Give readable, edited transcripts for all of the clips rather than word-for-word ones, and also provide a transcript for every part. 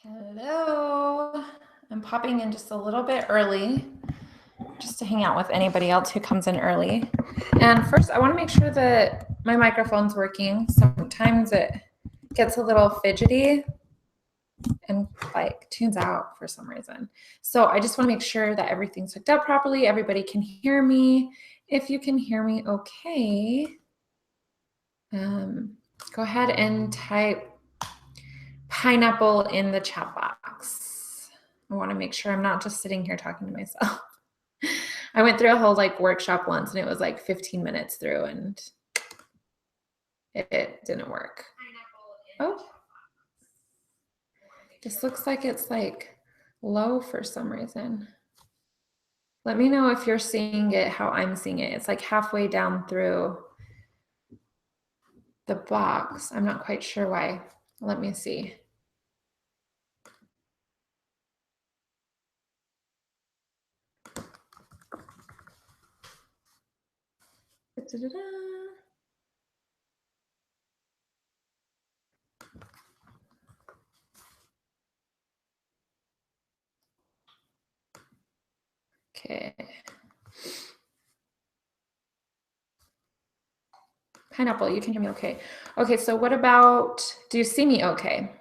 Hello. I'm popping in just a little bit early just to hang out with anybody else who comes in early. And first, I want to make sure that my microphone's working. Sometimes it gets a little fidgety and like tunes out for some reason. So I just want to make sure that everything's hooked up properly. Everybody can hear me. If you can hear me okay, go ahead and type pineapple in the chat box. I want to make sure I'm not just sitting here talking to myself. I went through a whole like workshop once and it was like 15 minutes through and it didn't work. Oh, this looks like it's like low for some reason. Let me know if you're seeing it how I'm seeing it. It's like halfway down through the box. I'm not quite sure why. Let me see. Da-da-da. Okay. Pineapple, you can hear me okay. Okay, so what about, do you see me okay?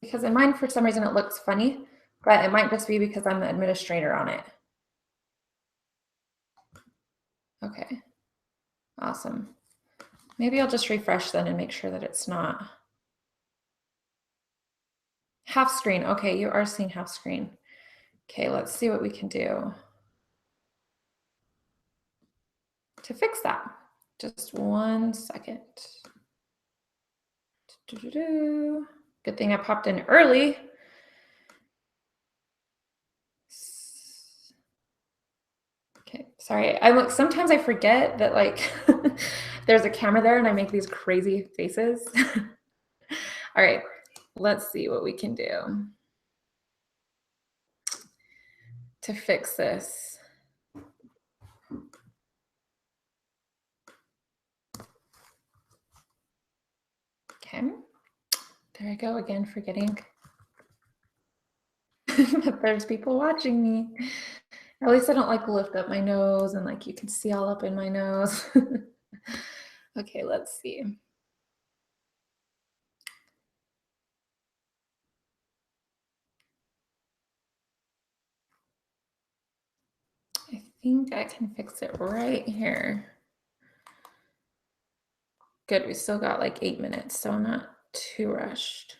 Because in mine, for some reason, it looks funny, but it might just be because I'm the administrator on it. Okay, awesome. Maybe I'll just refresh then and make sure that it's not. Half screen, okay, you are seeing half screen. Okay, let's see what we can do to fix that. Just 1 second. Good thing I popped in early. Okay, sorry. Sometimes I forget that like there's a camera there and I make these crazy faces. All right, let's see what we can do to fix this. Okay, there I go again, forgetting that there's people watching me. At least I don't like lift up my nose and like you can see all up in my nose. Okay, let's see. I think I can fix it right here. Good, we still got like 8 minutes, so I'm not too rushed.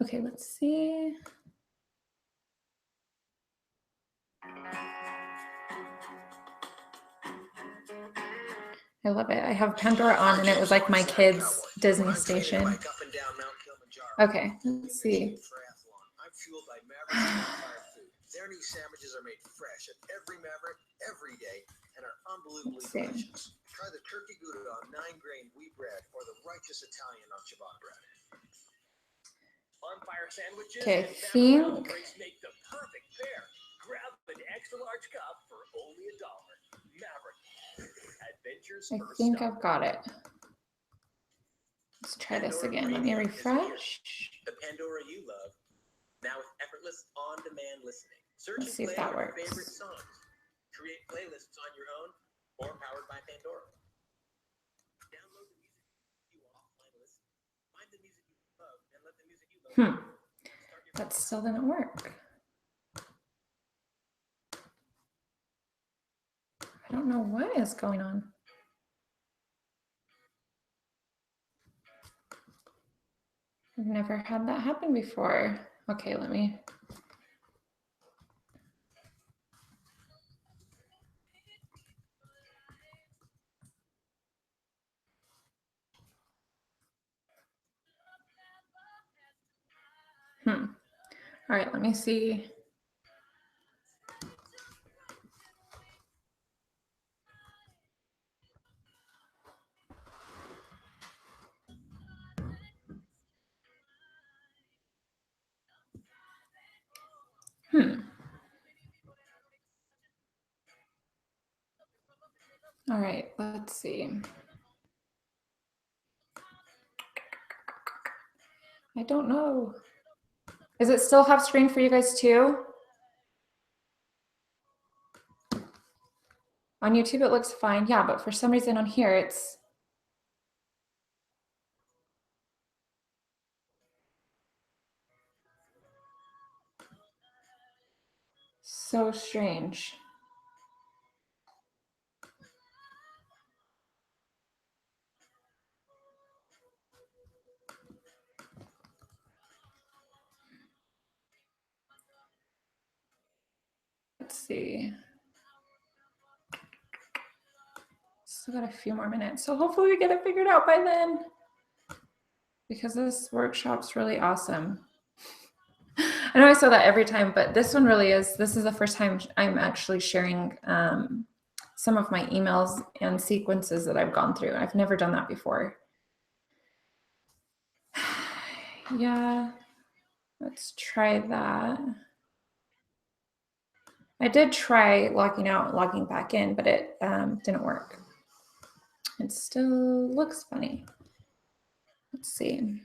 Okay, let's see. I love it. I have Pandora on and it was like my kids' Disney station. Okay, let's see. Their new sandwiches are made fresh at every Maverick every day and are unbelievably delicious. Try the turkey gouda on 9-grain wheat bread or the righteous Italian on ciabatta bread. On fire sandwiches and think make the perfect pair. Grab an extra large cup for only $1. Maverick. Adventures I think I've got it. Let's try this again. Let me refresh. The Pandora you love. Now with effortless on-demand listening. Let's see if that works. Favorite songs. Create playlists on your own or powered by Pandora. Download the music you offline listen. Find the music you love and let the music you love. That still didn't work. I don't know what is going on. I've never had that happen before. Okay, let me. All right, let me see. All right, let's see. I don't know. Does it still have screen for you guys too? On YouTube, it looks fine. Yeah, but for some reason on here, it's so strange. Let's see. Still got a few more minutes. So hopefully we get it figured out by then, because this workshop's really awesome. I know I say that every time, but this one really is. This is the first time I'm actually sharing some of my emails and sequences that I've gone through. I've never done that before. Yeah, let's try that. I did try logging out, logging back in, but it didn't work. It still looks funny. Let's see.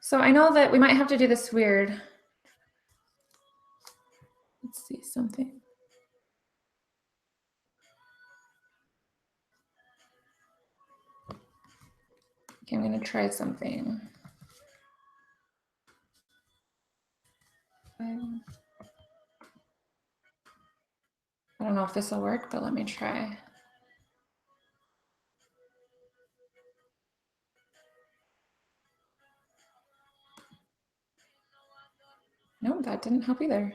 So I know that we might have to do this weird. Let's see something. Okay, I'm going to try something. I don't know if this will work, but let me try. No, that didn't help either.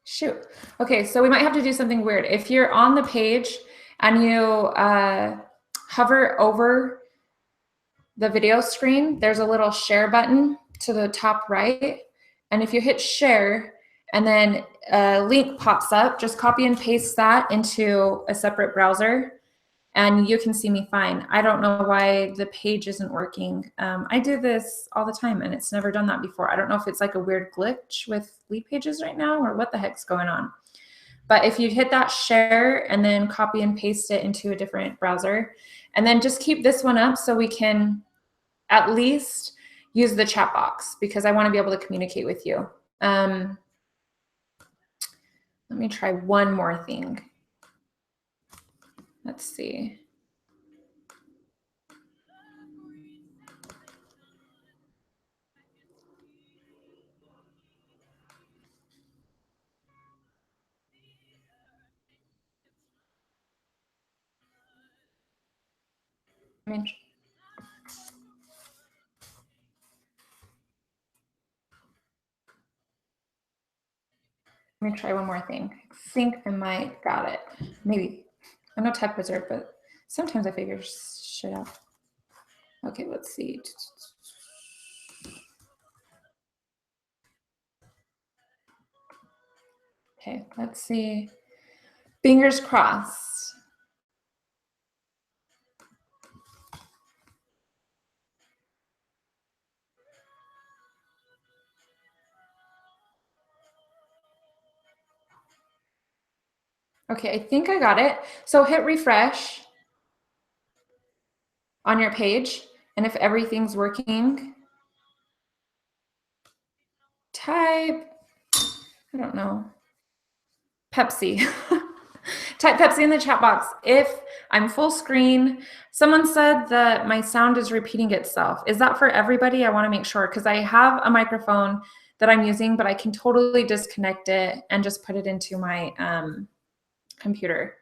Shoot. Okay, so we might have to do something weird. If you're on the page and you hover over the video screen, there's a little share button to the top right. And if you hit share and then a link pops up, just copy and paste that into a separate browser and you can see me fine. I don't know why the page isn't working. I do this all the time and it's never done that before. I don't know if it's like a weird glitch with Lead Pages right now or what the heck's going on. But if you hit that share and then copy and paste it into a different browser, and then just keep this one up so we can at least use the chat box because I want to be able to communicate with you. Let me try one more thing. Let's see. Let me try one more thing. I think I might got it. Maybe. I'm no tech wizard, but sometimes I figure shit out. Okay, let's see. Okay, let's see. Fingers crossed. Okay, I think I got it. So hit refresh on your page, and if everything's working, type, I don't know, Pepsi. Type Pepsi in the chat box. If I'm full screen, someone said that my sound is repeating itself. Is that for everybody? I want to make sure because I have a microphone that I'm using, but I can totally disconnect it and just put it into my computer.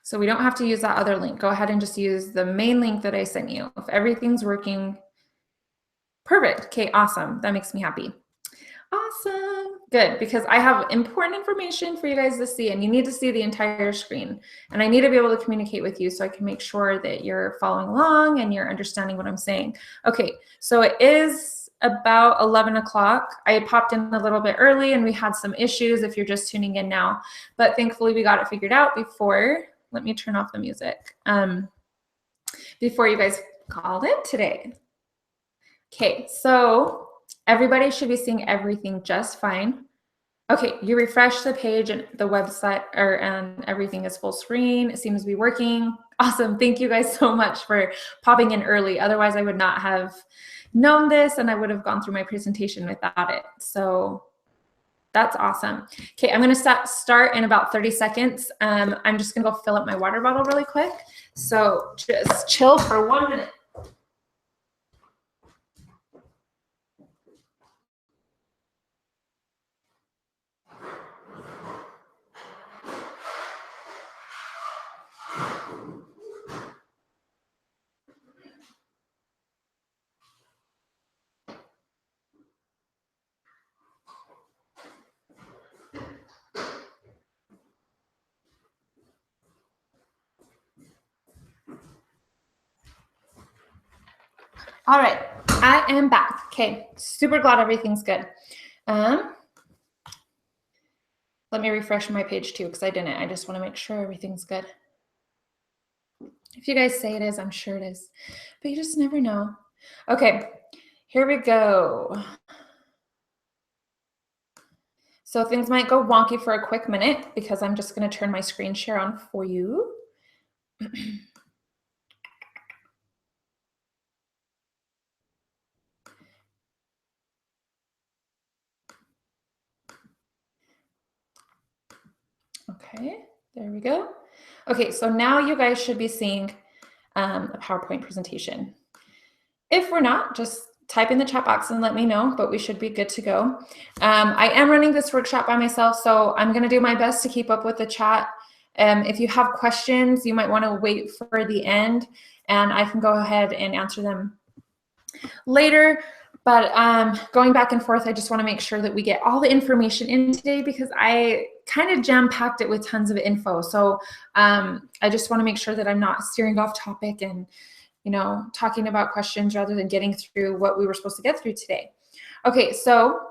So we don't have to use that other link. Go ahead and just use the main link that I sent you. If everything's working, perfect. Okay, awesome. That makes me happy. Awesome. Good, because I have important information for you guys to see, and you need to see the entire screen. And I need to be able to communicate with you so I can make sure that you're following along and you're understanding what I'm saying. Okay, so it is about 11 o'clock. I had popped in a little bit early and we had some issues if you're just tuning in now, but thankfully we got it figured out before. Let me turn off the music. Before you guys called in today. Okay, so Everybody should be seeing everything just fine. Okay, you refresh the page and the website and everything is full screen. It seems to be working. Awesome. Thank you guys so much for popping in early. Otherwise, I would not have known this and I would have gone through my presentation without it. So that's awesome. Okay, I'm going to start in about 30 seconds. I'm just going to go fill up my water bottle really quick. So just chill for 1 minute. All right, I am back. Okay, super glad everything's good. Let me refresh my page too, because I didn't. I just want to make sure everything's good. If you guys say it is, I'm sure it is, but you just never know. Okay, here we go. So things might go wonky for a quick minute because I'm just going to turn my screen share on for you. Okay, there we go. Okay, so now you guys should be seeing a PowerPoint presentation. If we're not, just type in the chat box and let me know, but we should be good to go. I am running this workshop by myself, so I'm going to do my best to keep up with the chat. If you have questions, you might want to wait for the end, and I can go ahead and answer them later. But going back and forth, I just want to make sure that we get all the information in today because I kind of jam-packed it with tons of info. So I just want to make sure that I'm not steering off topic and talking about questions rather than getting through what we were supposed to get through today. Okay, so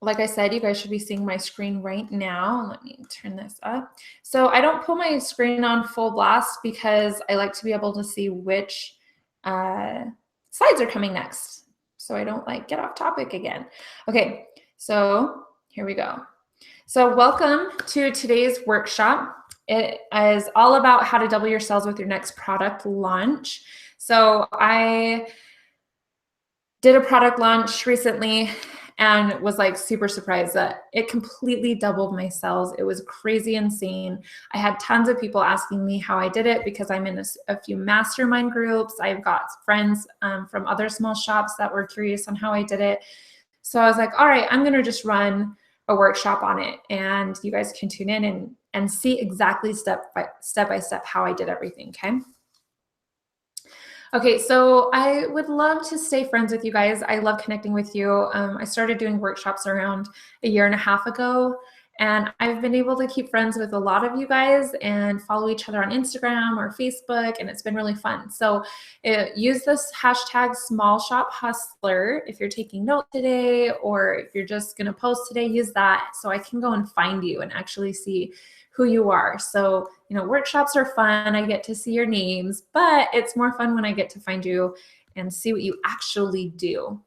like I said, you guys should be seeing my screen right now. Let me turn this up. So I don't put my screen on full blast because I like to be able to see which slides are coming next. So I don't get off topic again. Okay, so here we go. So welcome to today's workshop. It is all about how to double your sales with your next product launch. So I did a product launch recently and was super surprised that it completely doubled my sales. It was crazy insane. I had tons of people asking me how I did it because I'm in a few mastermind groups. I've got friends from other small shops that were curious on how I did it. So I was like, all right, I'm going to just run a workshop on it. And you guys can tune in and see exactly step by step how I did everything, okay? Okay, so I would love to stay friends with you guys. I love connecting with you. I started doing workshops around 1.5 years ago, and I've been able to keep friends with a lot of you guys and follow each other on Instagram or Facebook, and it's been really fun. So use this hashtag #SmallShopHustler if you're taking notes today, or if you're just gonna post today, use that so I can go and find you and actually see who you are. So, workshops are fun. I get to see your names, but it's more fun when I get to find you and see what you actually do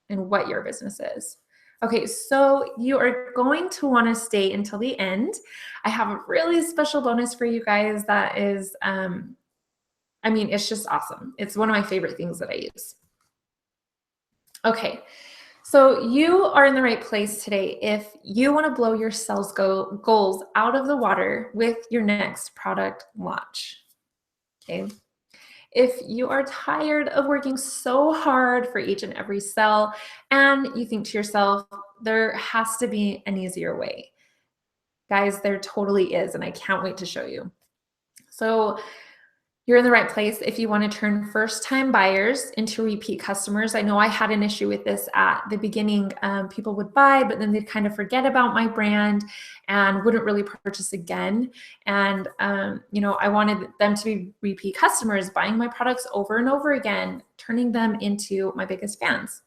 and what your business is. Okay, so you are going to want to stay until the end. I have a really special bonus for you guys that is, it's just awesome. It's one of my favorite things that I use. Okay. So you are in the right place today if you want to blow your sales goals out of the water with your next product launch, okay? If you are tired of working so hard for each and every sale and you think to yourself, there has to be an easier way. Guys, there totally is, and I can't wait to show you. So you're in the right place if you want to turn first-time buyers into repeat customers. I know I had an issue with this at the beginning. People would buy, but then they'd kind of forget about my brand and wouldn't really purchase again. And, I wanted them to be repeat customers, buying my products over and over again, turning them into my biggest fans.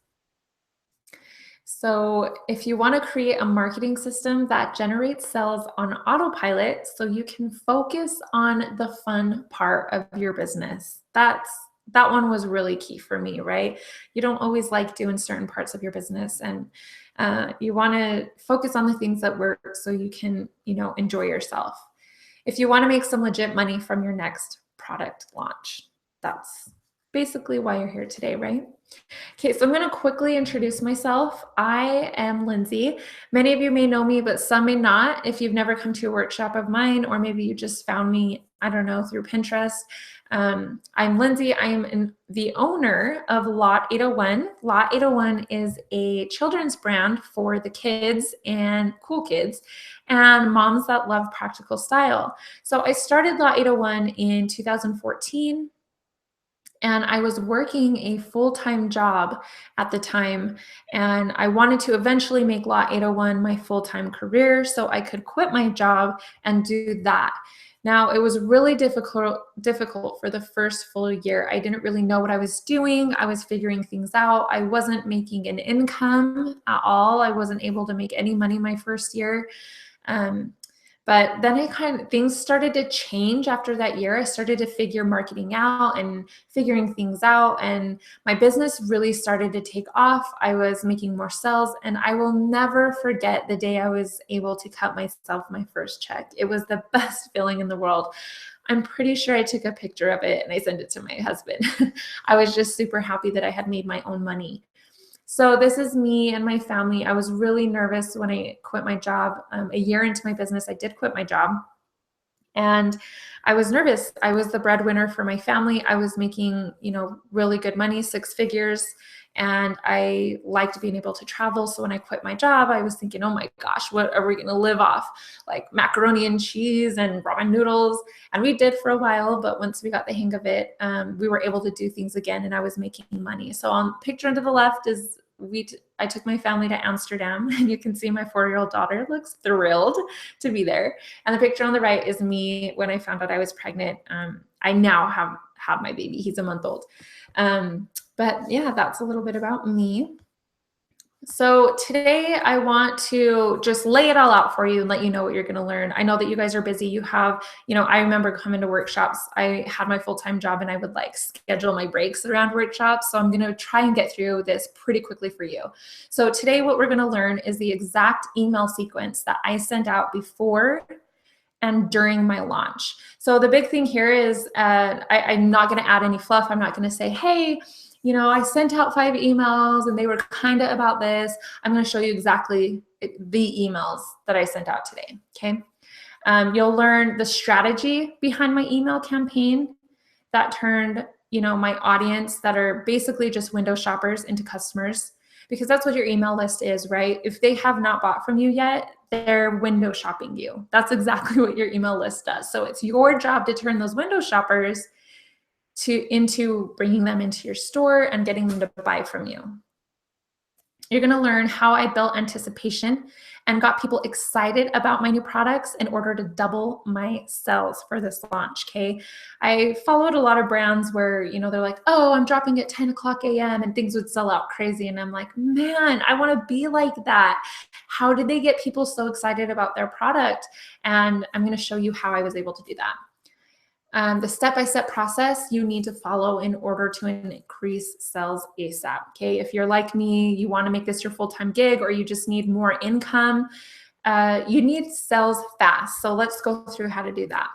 So if you want to create a marketing system that generates sales on autopilot so you can focus on the fun part of your business, that's that one was really key for me, right? You don't always like doing certain parts of your business, and you want to focus on the things that work so you can, enjoy yourself. If you want to make some legit money from your next product launch, that's basically why you're here today, right? Okay, so I'm going to quickly introduce myself. I am Lindsay. Many of you may know me, but some may not if you've never come to a workshop of mine, or maybe you just found me, I don't know, through Pinterest. I'm Lindsay. I am the owner of Lot 801. Lot 801 is a children's brand for the kids and cool kids and moms that love practical style. So I started Lot 801 in 2014. And I was working a full-time job at the time, and I wanted to eventually make Lot 801 my full-time career so I could quit my job and do that. Now, it was really difficult for the first full year. I didn't really know what I was doing. I was figuring things out. I wasn't making an income at all. I wasn't able to make any money my first year. But then things started to change after that year. I started to figure marketing out and figuring things out, and my business really started to take off. I was making more sales, and I will never forget the day I was able to cut myself my first check. It was the best feeling in the world. I'm pretty sure I took a picture of it and I sent it to my husband. I was just super happy that I had made my own money. So this is me and my family. I was really nervous when I quit my job. A year into my business, I did quit my job. And I was nervous. I was the breadwinner for my family. I was making, really good money, 6 figures. And I liked being able to travel. So when I quit my job, I was thinking, oh my gosh, what are we going to live off? Like macaroni and cheese and ramen noodles. And we did for a while, but once we got the hang of it, we were able to do things again, and I was making money. So on the picture to the left is I took my family to Amsterdam, and you can see my 4-year-old daughter looks thrilled to be there. And the picture on the right is me when I found out I was pregnant. I now have my baby. He's a month old. But yeah, that's a little bit about me. So today I want to just lay it all out for you and let you know what you're going to learn. I know that you guys are busy. You have, I remember coming to workshops. I had my full-time job, and I would schedule my breaks around workshops. So I'm going to try and get through this pretty quickly for you. So today what we're going to learn is the exact email sequence that I sent out before and during my launch. So the big thing here is I'm not going to add any fluff. I'm not going to say, hey, I sent out 5 emails and they were kind of about this. I'm going to show you exactly the emails that I sent out today. Okay. You'll learn the strategy behind my email campaign that turned, my audience that are basically just window shoppers into customers, because that's what your email list is, right? If they have not bought from you yet, they're window shopping you. That's exactly what your email list does. So it's your job to turn those window shoppers into bringing them into your store and getting them to buy from you. You're going to learn how I built anticipation and got people excited about my new products in order to double my sales for this launch. Okay. I followed a lot of brands where, they're like, oh, I'm dropping at 10 o'clock a.m. and things would sell out crazy. And I'm like, man, I want to be like that. How did they get people so excited about their product? And I'm going to show you how I was able to do that. The step-by-step process you need to follow in order to increase sales ASAP. Okay, if you're like me, you want to make this your full-time gig, or you just need more income, you need sales fast. So let's go through how to do that.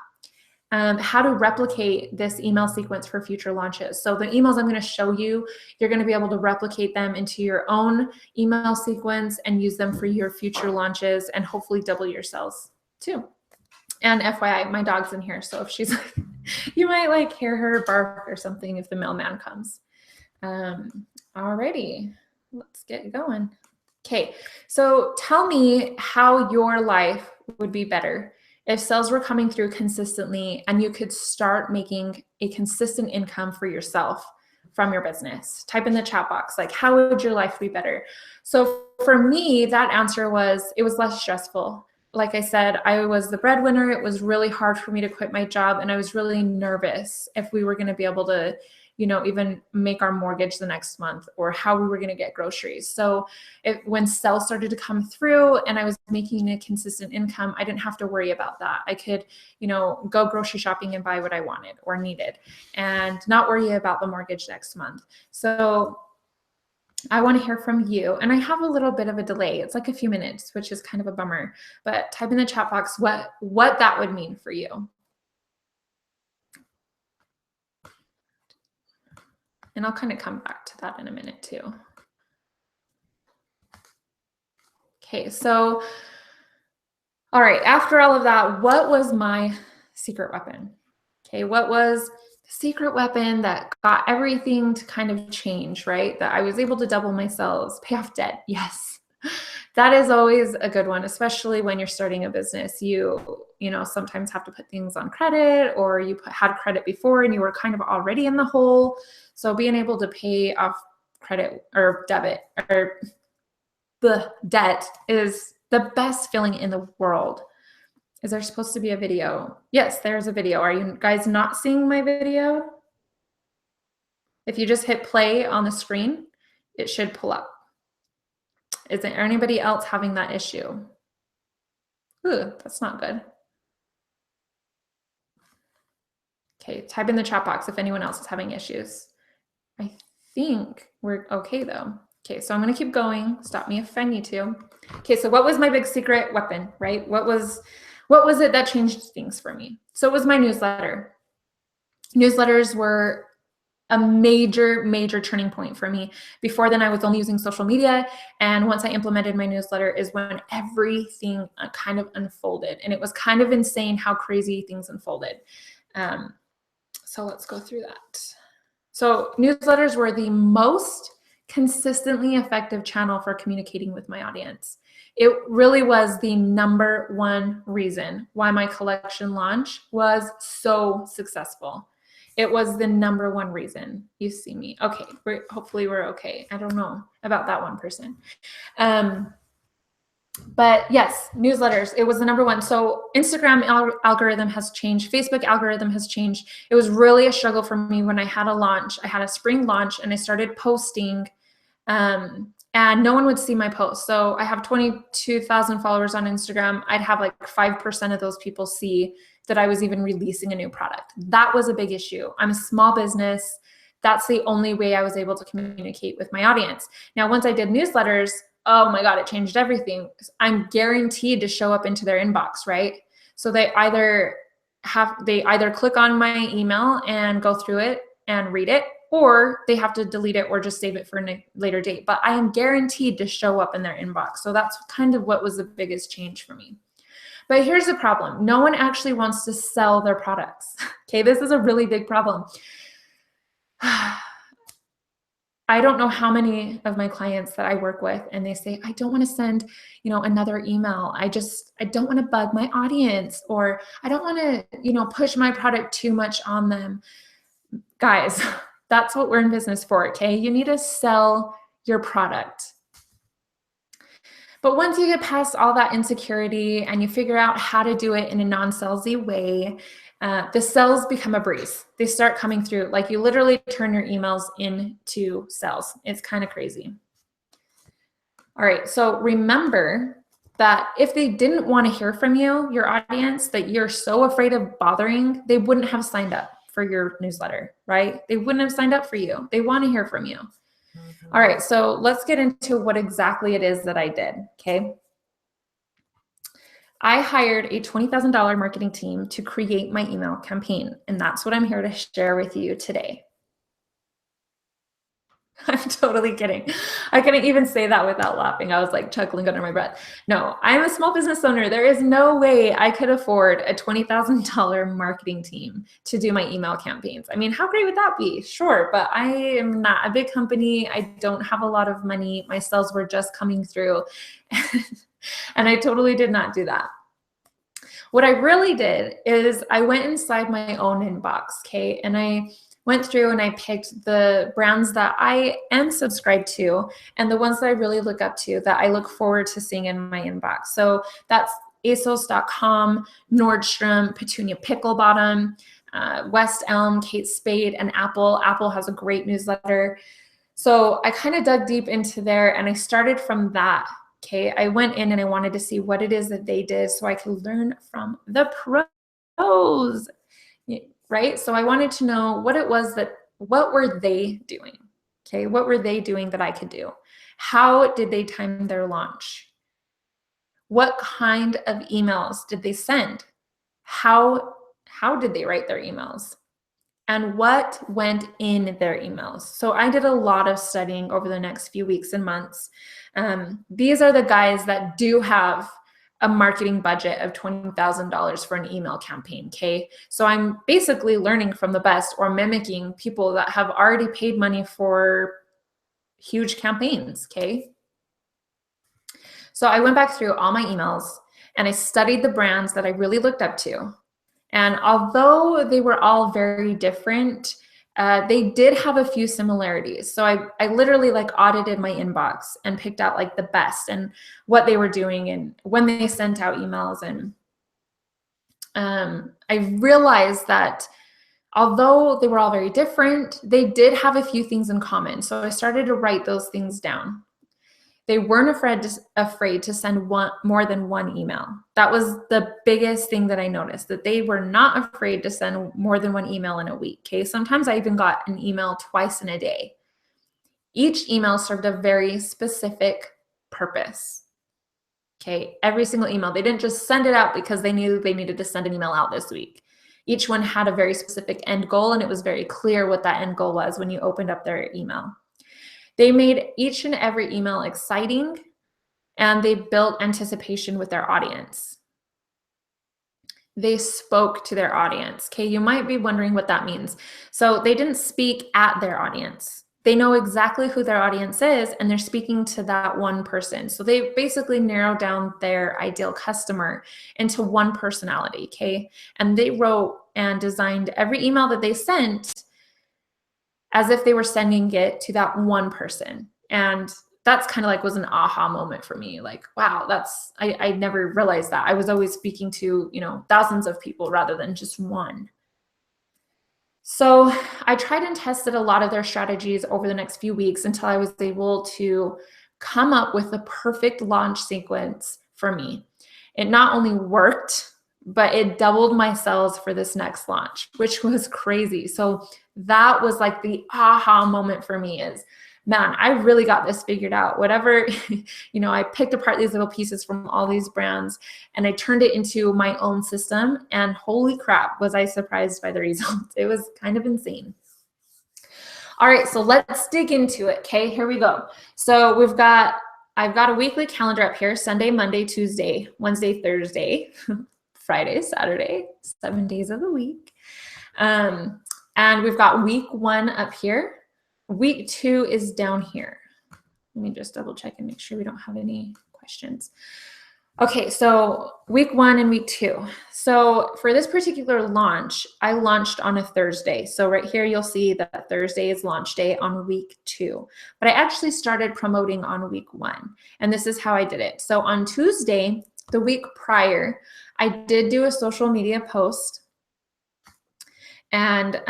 How to replicate this email sequence for future launches. So the emails I'm going to show you, you're going to be able to replicate them into your own email sequence and use them for your future launches and hopefully double your sales too. And FYI, my dog's in here, so if she's like, you might hear her bark or something if the mailman comes. Alrighty, let's get going. Okay, so tell me how your life would be better if sales were coming through consistently and you could start making a consistent income for yourself from your business. Type in the chat box, how would your life be better? So for me, that answer was, it was less stressful. Like I said, I was the breadwinner. It was really hard for me to quit my job, and I was really nervous if we were going to be able to, even make our mortgage the next month, or how we were going to get groceries. So when sales started to come through and I was making a consistent income, I didn't have to worry about that. I could, go grocery shopping and buy what I wanted or needed and not worry about the mortgage next month. So I want to hear from you. And I have a little bit of a delay. It's like a few minutes, which is kind of a bummer, but type in the chat box what that would mean for you. And I'll kind of come back to that in a minute too. Okay, so, all right, after all of that, what was my secret weapon? Okay, what was the secret weapon that got everything to kind of change, right? That I was able to double my sales, pay off debt. Yes, that is always a good one, especially when you're starting a business. You sometimes have to put things on credit, or you had credit before and you were kind of already in the hole. So being able to pay off credit or debit or the debt is the best feeling in the world. Is there supposed to be a video? Yes, there's a video. Are you guys not seeing my video? If you just hit play on the screen, it should pull up. Is there anybody else having that issue? Ooh, that's not good. Okay, type in the chat box if anyone else is having issues. I think we're okay though. Okay, so I'm gonna keep going. Stop me if I need to. Okay, so what was my big secret weapon, right? What was it that changed things for me? So it was my newsletter. Newsletters were a major, major turning point for me. Before then, I was only using social media. And once I implemented my newsletter is when everything kind of unfolded. And it was kind of insane how crazy things unfolded. So let's go through that. So newsletters were the most consistently effective channel for communicating with my audience. It really was the number one reason why my collection launch was so successful. It was the number one reason. You see me. Okay, hopefully we're okay. I don't know about that one person. But yes, newsletters, it was the number one. So Instagram algorithm has changed. Facebook algorithm has changed. It was really a struggle for me when I had a launch. I had a spring launch and I started posting and no one would see my posts. So I have 22,000 followers on Instagram. I'd have like 5% of those people see that I was even releasing a new product. That was a big issue. I'm a small business. That's the only way I was able to communicate with my audience. Now, once I did newsletters, oh my God, it changed everything. I'm guaranteed to show up into their inbox, right? So they either click on my email and go through it and read it, or they have to delete it or just save it for a later date. But I am guaranteed to show up in their inbox. So that's kind of what was the biggest change for me. But here's the problem. No one actually wants to sell their products. Okay, this is a really big problem. I don't know how many of my clients that I work with, and they say, I don't want to send, another email. I don't want to bug my audience, or I don't want to, push my product too much on them. Guys, that's what we're in business for, okay? You need to sell your product. But once you get past all that insecurity and you figure out how to do it in a non-salesy way, the sales become a breeze. They start coming through. Like you literally turn your emails into sales. It's kind of crazy. All right, so remember that if they didn't want to hear from you, your audience, that you're so afraid of bothering, they wouldn't have signed up for your newsletter, right? They wouldn't have signed up for you. They want to hear from you. All right, so let's get into what exactly it is that I did, okay? I hired a $20,000 marketing team to create my email campaign, and that's what I'm here to share with you today. I'm totally kidding. I couldn't even say that without laughing. I was like chuckling under my breath. No, I'm a small business owner. There is no way I could afford a $20,000 marketing team to do my email campaigns. I mean, how great would that be? Sure, but I am not a big company. I don't have a lot of money. My sales were just coming through. And I totally did not do that. What I really did is I went inside my own inbox, okay? And I went through and I picked the brands that I am subscribed to and the ones that I really look up to, that I look forward to seeing in my inbox. So that's ASOS.com, Nordstrom, Petunia Pickle Bottom, West Elm, Kate Spade, and Apple. Apple has a great newsletter. So I kind of dug deep into there and I started from that. Okay. I went in and I wanted to see what it is that they did so I could learn from the pros, right? So I wanted to know what were they doing? Okay. What were they doing that I could do? How did they time their launch? What kind of emails did they send? How did they write their emails? And what went in their emails? So I did a lot of studying over the next few weeks and months. These are the guys that do have a marketing budget of $20,000 for an email campaign, okay? So I'm basically learning from the best or mimicking people that have already paid money for huge campaigns, okay? So I went back through all my emails and I studied the brands that I really looked up to. And although they were all very different, they did have a few similarities. So I literally like audited my inbox and picked out like the best and what they were doing and when they sent out emails. And I realized that although they were all very different, they did have a few things in common. So I started to write those things down. They weren't afraid to send more than one email. That was the biggest thing that I noticed, that they were not afraid to send more than one email in a week. Okay, sometimes I even got an email twice in a day. Each email served a very specific purpose. Okay, every single email. They didn't just send it out because they knew they needed to send an email out this week. Each one had a very specific end goal, and it was very clear what that end goal was when you opened up their email. They made each and every email exciting, and they built anticipation with their audience. They spoke to their audience. Okay, you might be wondering what that means. So they didn't speak at their audience. They know exactly who their audience is, and they're speaking to that one person. So they basically narrowed down their ideal customer into one personality, okay? And they wrote and designed every email that they sent as if they were sending it to that one person. And that's kind of like was an aha moment for me. Like, wow, I never realized that. I was always speaking to, thousands of people rather than just one. So I tried and tested a lot of their strategies over the next few weeks until I was able to come up with the perfect launch sequence for me. It not only worked, but it doubled my sales for this next launch, which was crazy. So that was like the aha moment for me is, man, I really got this figured out. Whatever, I picked apart these little pieces from all these brands and I turned it into my own system. And holy crap, was I surprised by the results. It was kind of insane. All right, so let's dig into it. Okay, here we go. So I've got a weekly calendar up here: Sunday, Monday, Tuesday, Wednesday, Thursday, Friday, Saturday, 7 days of the week. And we've got week 1 up here. Week 2 is down here. Let me just double check and make sure we don't have any questions. Okay, so week 1 and week 2. So for this particular launch, I launched on a Thursday. So right here, you'll see that Thursday is launch day on week 2. But I actually started promoting on week 1. And this is how I did it. So on Tuesday, the week prior, I did do a social media post. And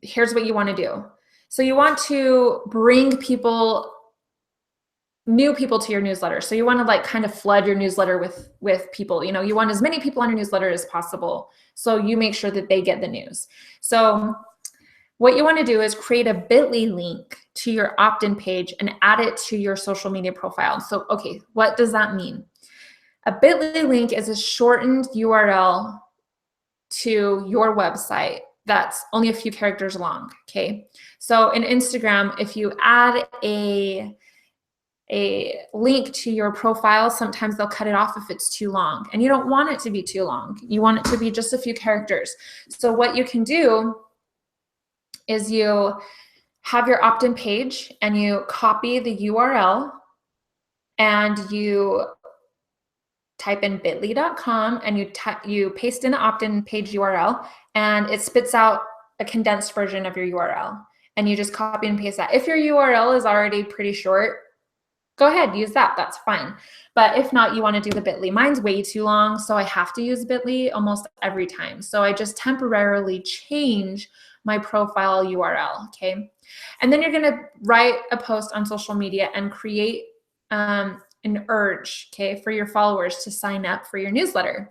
here's what you want to do. So you want to bring new people to your newsletter. So you want to like kind of flood your newsletter with people. You want as many people on your newsletter as possible. So you make sure that they get the news. So what you want to do is create a bit.ly link to your opt-in page and add it to your social media profile. So, okay, what does that mean? A bit.ly link is a shortened URL to your website that's only a few characters long, okay? So in Instagram, if you add a link to your profile, sometimes they'll cut it off if it's too long. And you don't want it to be too long. You want it to be just a few characters. So what you can do is you have your opt-in page and you copy the URL and you type in bit.ly.com and you paste in the opt-in page URL and it spits out a condensed version of your URL. And you just copy and paste that. If your URL is already pretty short, go ahead, use that, that's fine. But if not, you want to do the bit.ly. Mine's way too long, so I have to use bit.ly almost every time. So I just temporarily change my profile URL, okay? And then you're going to write a post on social media and create an urge, okay, for your followers to sign up for your newsletter.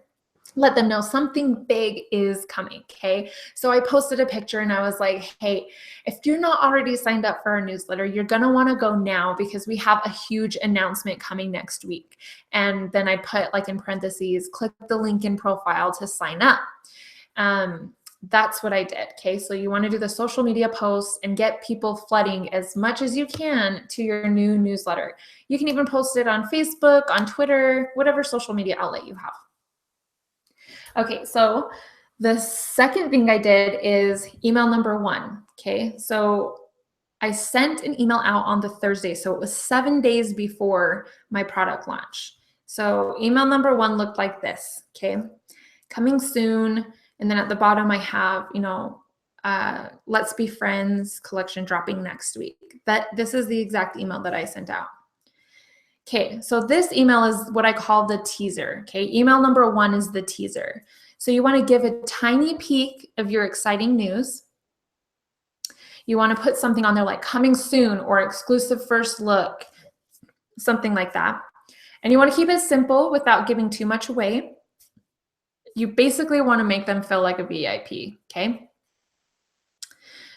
Let them know something big is coming, okay? So I posted a picture and I was like, hey, if you're not already signed up for our newsletter, you're gonna wanna go now because we have a huge announcement coming next week. And then I put like in parentheses, click the link in profile to sign up. That's what I did, okay? So you wanna do the social media posts and get people flooding as much as you can to your new newsletter. You can even post it on Facebook, on Twitter, whatever social media outlet you have. Okay, so the second thing I did is email number 1, okay? So I sent an email out on the Thursday, so it was 7 days before my product launch. So email number 1 looked like this, okay? Coming soon, and then at the bottom I have, let's be friends collection dropping next week. This is the exact email that I sent out. Okay, so this email is what I call the teaser, okay? Email number 1 is the teaser. So you wanna give a tiny peek of your exciting news. You wanna put something on there like coming soon or exclusive first look, something like that. And you wanna keep it simple without giving too much away. You basically wanna make them feel like a VIP, okay?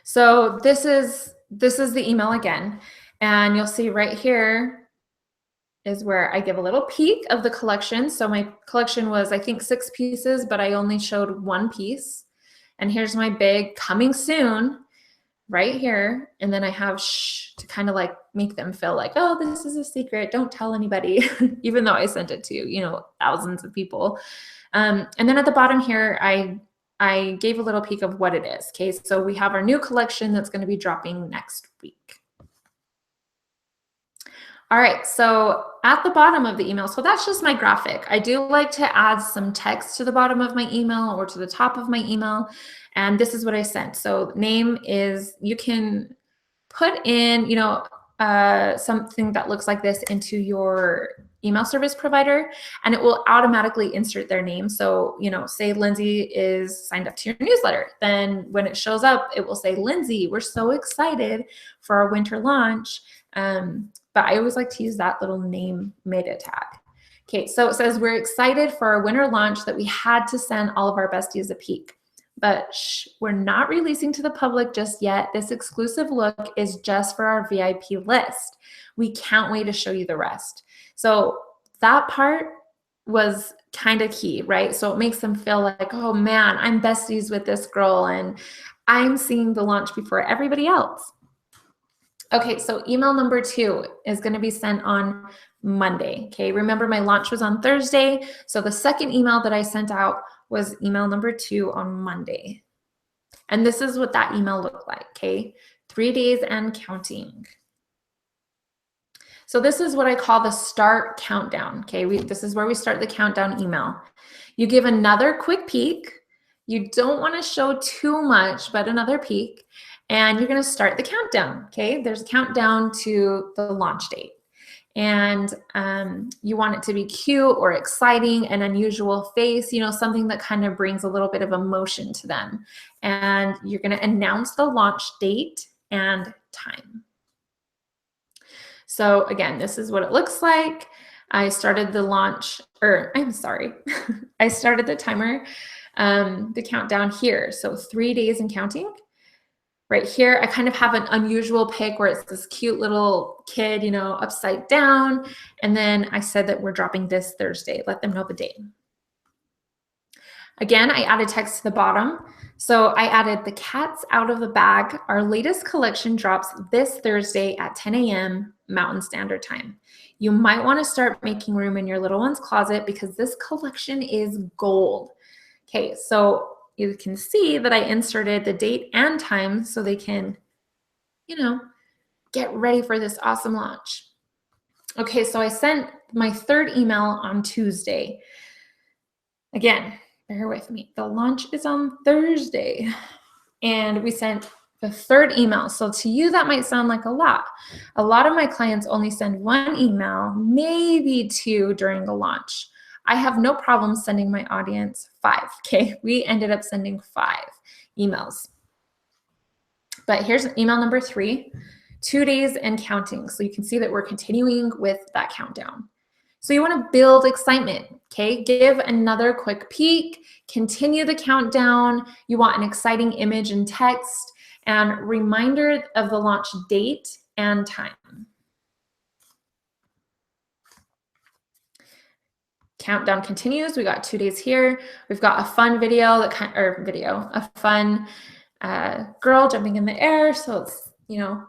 So this is the email again, and you'll see right here is where I give a little peek of the collection. So my collection was, I think, 6 pieces, but I only showed 1 piece. And here's my big coming soon right here. And then I have shh to kind of like make them feel like, oh, this is a secret. Don't tell anybody, even though I sent it to, thousands of people. And then at the bottom here, I gave a little peek of what it is. Okay, so we have our new collection that's going to be dropping next week. All right, so at the bottom of the email, so that's just my graphic. I do like to add some text to the bottom of my email or to the top of my email, and this is what I sent. So name is, you can put in, something that looks like this into your email service provider, and it will automatically insert their name. So, say Lindsay is signed up to your newsletter. Then when it shows up, it will say, Lindsay, we're so excited for our winter launch. But I always like to use that little name meta tag. Okay, so it says, we're excited for our winter launch that we had to send all of our besties a peek. But we're not releasing to the public just yet. This exclusive look is just for our VIP list. We can't wait to show you the rest. So that part was kind of key, right? So it makes them feel like, oh man, I'm besties with this girl and I'm seeing the launch before everybody else. Okay, so email number 2 is going to be sent on Monday. Okay, remember my launch was on Thursday. So the second email that I sent out was email number 2 on Monday. And this is what that email looked like, okay? 3 days and counting. So this is what I call the start countdown, okay? This is where we start the countdown email. You give another quick peek. You don't want to show too much, but another peek. And you're going to start the countdown, okay? There's a countdown to the launch date. And you want it to be cute or exciting, an unusual face, something that kind of brings a little bit of emotion to them. And you're going to announce the launch date and time. So again, this is what it looks like. I started the launch, I started the timer, the countdown here. So 3 days and counting. Right here, I kind of have an unusual pic where it's this cute little kid, upside down. And then I said that we're dropping this Thursday. Let them know the date. Again, I added text to the bottom. So I added the cat's out of the bag. Our latest collection drops this Thursday at 10 a.m. Mountain Standard Time. You might want to start making room in your little one's closet because this collection is gold. Okay, so you can see that I inserted the date and time so they can, get ready for this awesome launch. Okay, so I sent my 3rd email on Tuesday. Again, bear with me. The launch is on Thursday. And we sent The third email. So to you, that might sound like a lot. A lot of my clients only send one email, maybe two during a launch. I have no problem sending my audience 5. Okay, we ended up sending 5 emails. But here's email number 3, 2 days and counting. So you can see that we're continuing with that countdown. So you want to build excitement, okay? Give another quick peek, continue the countdown. You want an exciting image and text, and reminder of the launch date and time. Countdown continues. We got 2 days here. We've got a fun video a fun girl jumping in the air. So it's,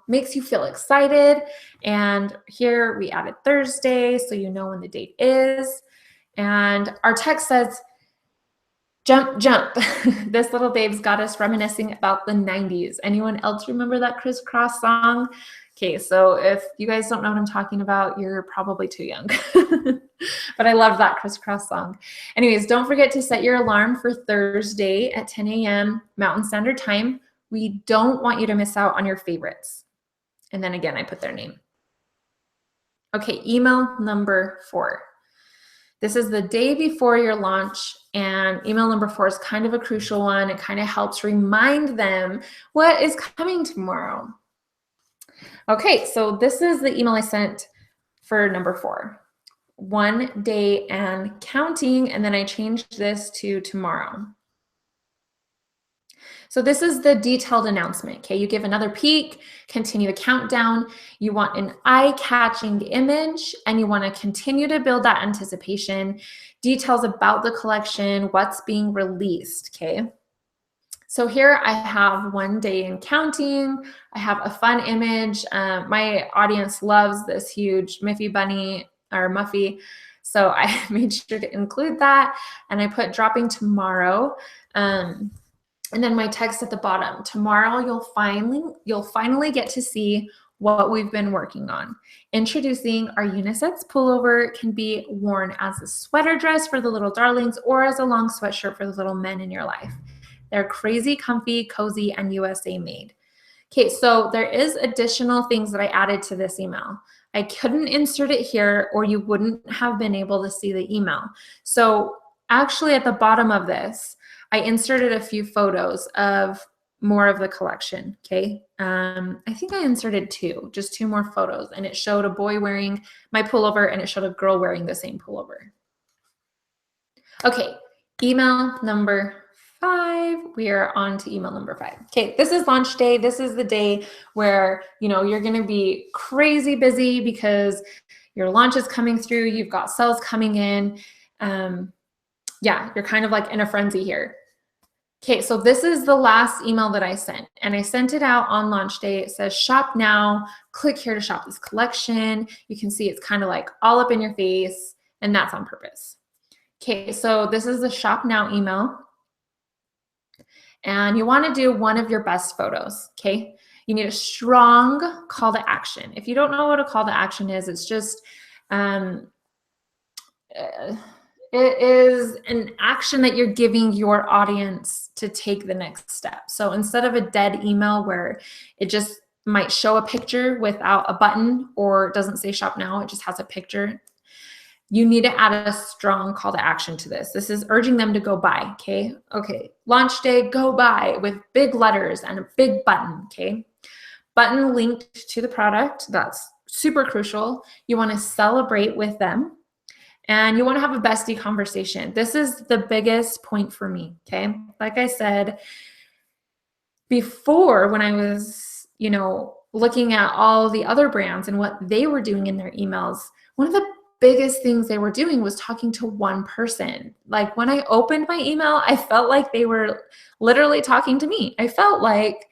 makes you feel excited. And here we added Thursday, so you know when the date is. And our text says, jump, jump. This little babe's got us reminiscing about the 90s. Anyone else remember that crisscross song? Okay, so if you guys don't know what I'm talking about, you're probably too young. But I love that crisscross song. Anyways, don't forget to set your alarm for Thursday at 10 a.m. Mountain Standard Time. We don't want you to miss out on your favorites. And then again, I put their name. Okay, email number 4. This is the day before your launch, and email number 4 is kind of a crucial one. It kind of helps remind them what is coming tomorrow. Okay, so this is the email I sent for number 4. 1 day and counting, and then I changed this to tomorrow. So this is the detailed announcement, okay? You give another peek, continue the countdown. You want an eye-catching image, and you want to continue to build that anticipation, details about the collection, what's being released, okay? So here I have 1 day and counting. I have a fun image. My audience loves this huge Miffy bunny or Muffy. So I made sure to include that, and I put dropping tomorrow. And then my text at the bottom, tomorrow you'll finally get to see what we've been working on. Introducing our unisex pullover. Can be worn as a sweater dress for the little darlings or as a long sweatshirt for the little men in your life. They're crazy, comfy, cozy, and USA made. Okay, so there is additional things that I added to this email. I couldn't insert it here or you wouldn't have been able to see the email. So actually at the bottom of this, I inserted a few photos of more of the collection, okay? I think I inserted 2, just 2 more photos, and it showed a boy wearing my pullover and it showed a girl wearing the same pullover. Okay, email number 5. We are on to email number 5. Okay, this is launch day. This is the day where, you're gonna be crazy busy because your launch is coming through, you've got sales coming in. Yeah, you're kind of like in a frenzy here. Okay, so this is the last email that I sent, and I sent it out on launch day. It says shop now, click here to shop this collection. You can see it's kind of like all up in your face, and that's on purpose. Okay, so this is the shop now email, and you want to do one of your best photos, okay? You need a strong call to action. If you don't know what a call to action is, it's just, it is an action that you're giving your audience to take the next step. So instead of a dead email where it just might show a picture without a button or it doesn't say shop now, it just has a picture, you need to add a strong call to action to this. This is urging them to go buy, okay? Okay, launch day, go buy with big letters and a big button, okay? Button linked to the product, that's super crucial. You wanna celebrate with them. And you want to have a bestie conversation. This is the biggest point for me, okay? Like I said, before when I was, looking at all the other brands and what they were doing in their emails, one of the biggest things they were doing was talking to one person. Like when I opened my email, I felt like they were literally talking to me. I felt like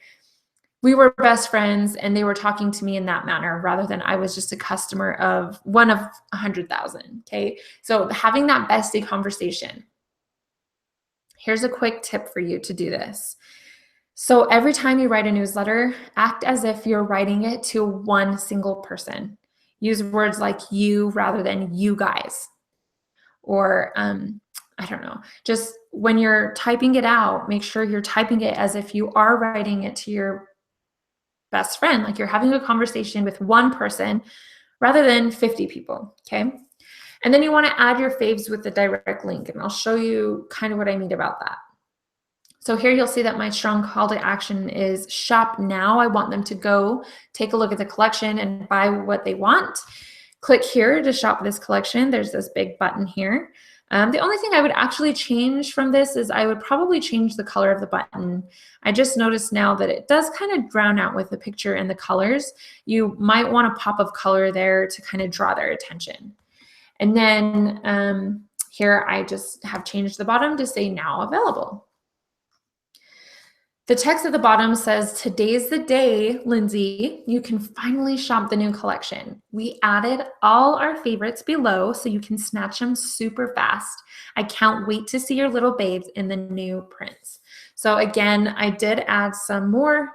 we were best friends and they were talking to me in that manner rather than I was just a customer of one of 100,000, okay? So having that bestie conversation. Here's a quick tip for you to do this. So every time you write a newsletter, act as if you're writing it to one single person. Use words like you rather than you guys. Or I don't know, just when you're typing it out, make sure you're typing it as if you are writing it to your best friend, like you're having a conversation with one person rather than 50 people, okay? And then you want to add your faves with the direct link, and I'll show you kind of what I mean about that. So here you'll see that my strong call to action is shop now. I want them to go take a look at the collection and buy what they want. Click here to shop this collection. There's this big button here. The only thing I would actually change from this is I would probably change the color of the button. I just noticed now that it does kind of drown out with the picture and the colors. You might want a pop of color there to kind of draw their attention. And then here I just have changed the bottom to say now available. The text at the bottom says, today's the day, Lindsay, you can finally shop the new collection. We added all our favorites below so you can snatch them super fast. I can't wait to see your little babes in the new prints. So again, I did add some more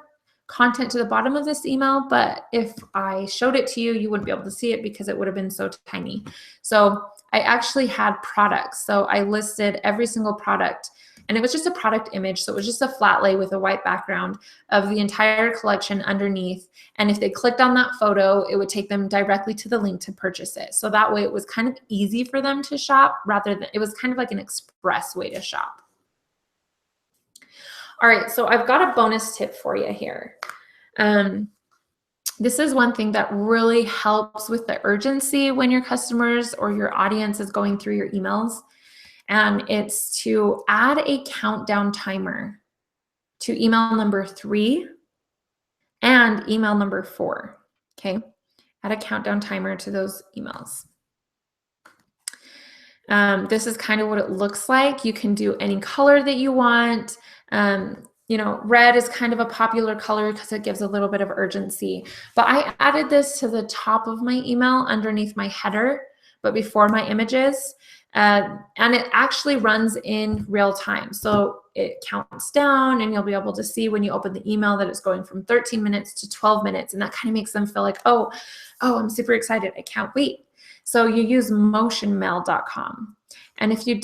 content to the bottom of this email, but if I showed it to you, you wouldn't be able to see it because it would have been so tiny. So I actually had products. So I listed every single product, and it was just a product image. So it was just a flat lay with a white background of the entire collection underneath. And if they clicked on that photo, it would take them directly to the link to purchase it. So that way it was kind of easy for them to shop rather than, it was kind of like an express way to shop. All right, so I've got a bonus tip for you here. This is one thing that really helps with the urgency when your customers or your audience is going through your emails. And it's to add a countdown timer to email number 3 and email number 4, okay? Add a countdown timer to those emails. This is kind of what it looks like. You can do any color that you want. You know, red is kind of a popular color because it gives a little bit of urgency. But I added this to the top of my email underneath my header, but before my images. And it actually runs in real time. So it counts down and you'll be able to see when you open the email that it's going from 13 minutes to 12 minutes. And that kind of makes them feel like, oh, I'm super excited. I can't wait. So you use motionmail.com. And if you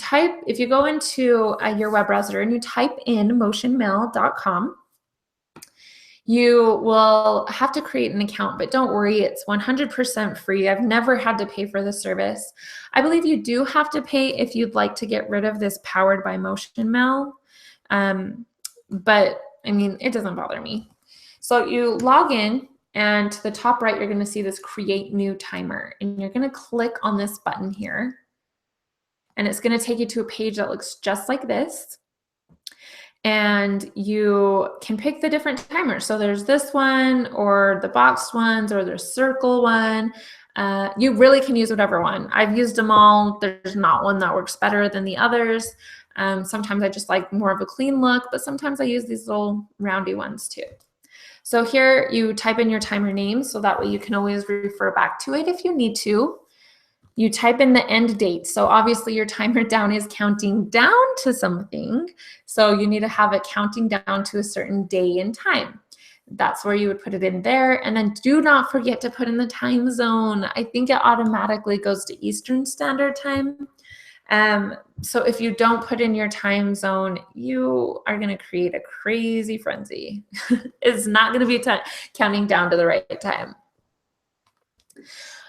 go into your web browser and you type in motionmail.com, you will have to create an account, but don't worry, it's 100% free. I've never had to pay for the service. I believe you do have to pay if you'd like to get rid of this powered by MotionMail. But I mean, it doesn't bother me. So you log in, and to the top right, you're going to see this create new timer, and you're going to click on this button here, and it's going to take you to a page that looks just like this. And you can pick the different timers. So there's this one, or the boxed ones, or there's circle one. You really can use whatever one. I've used them all. There's not one that works better than the others. Sometimes I just like more of a clean look, but sometimes I use these little roundy ones too. So here you type in your timer name, so that way you can always refer back to it if you need to. You type in the end date. So obviously your timer down is counting down to something. So you need to have it counting down to a certain day and time. That's where you would put it in there. And then do not forget to put in the time zone. I think it automatically goes to Eastern Standard Time. So if you don't put in your time zone, you are going to create a crazy frenzy. It's not going to be counting down to the right time.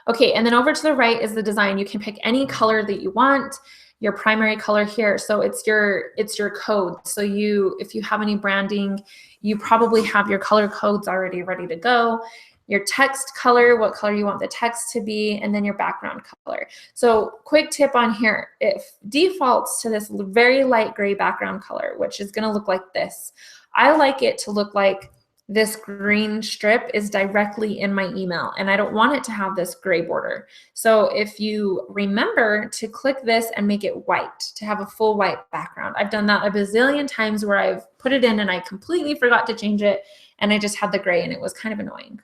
Okay, and then over to the right is the design. You can pick any color that you want, your primary color here. So it's your code. So if you have any branding, you probably have your color codes already ready to go. Your text color, what color you want the text to be, and then your background color. So quick tip on here, it defaults to this very light gray background color, which is going to look like this. I like it to look like this green strip is directly in my email, and I don't want it to have this gray border. So if you remember to click this and make it white, to have a full white background. I've done that a bazillion times where I've put it in and I completely forgot to change it, and I just had the gray, and it was kind of annoying.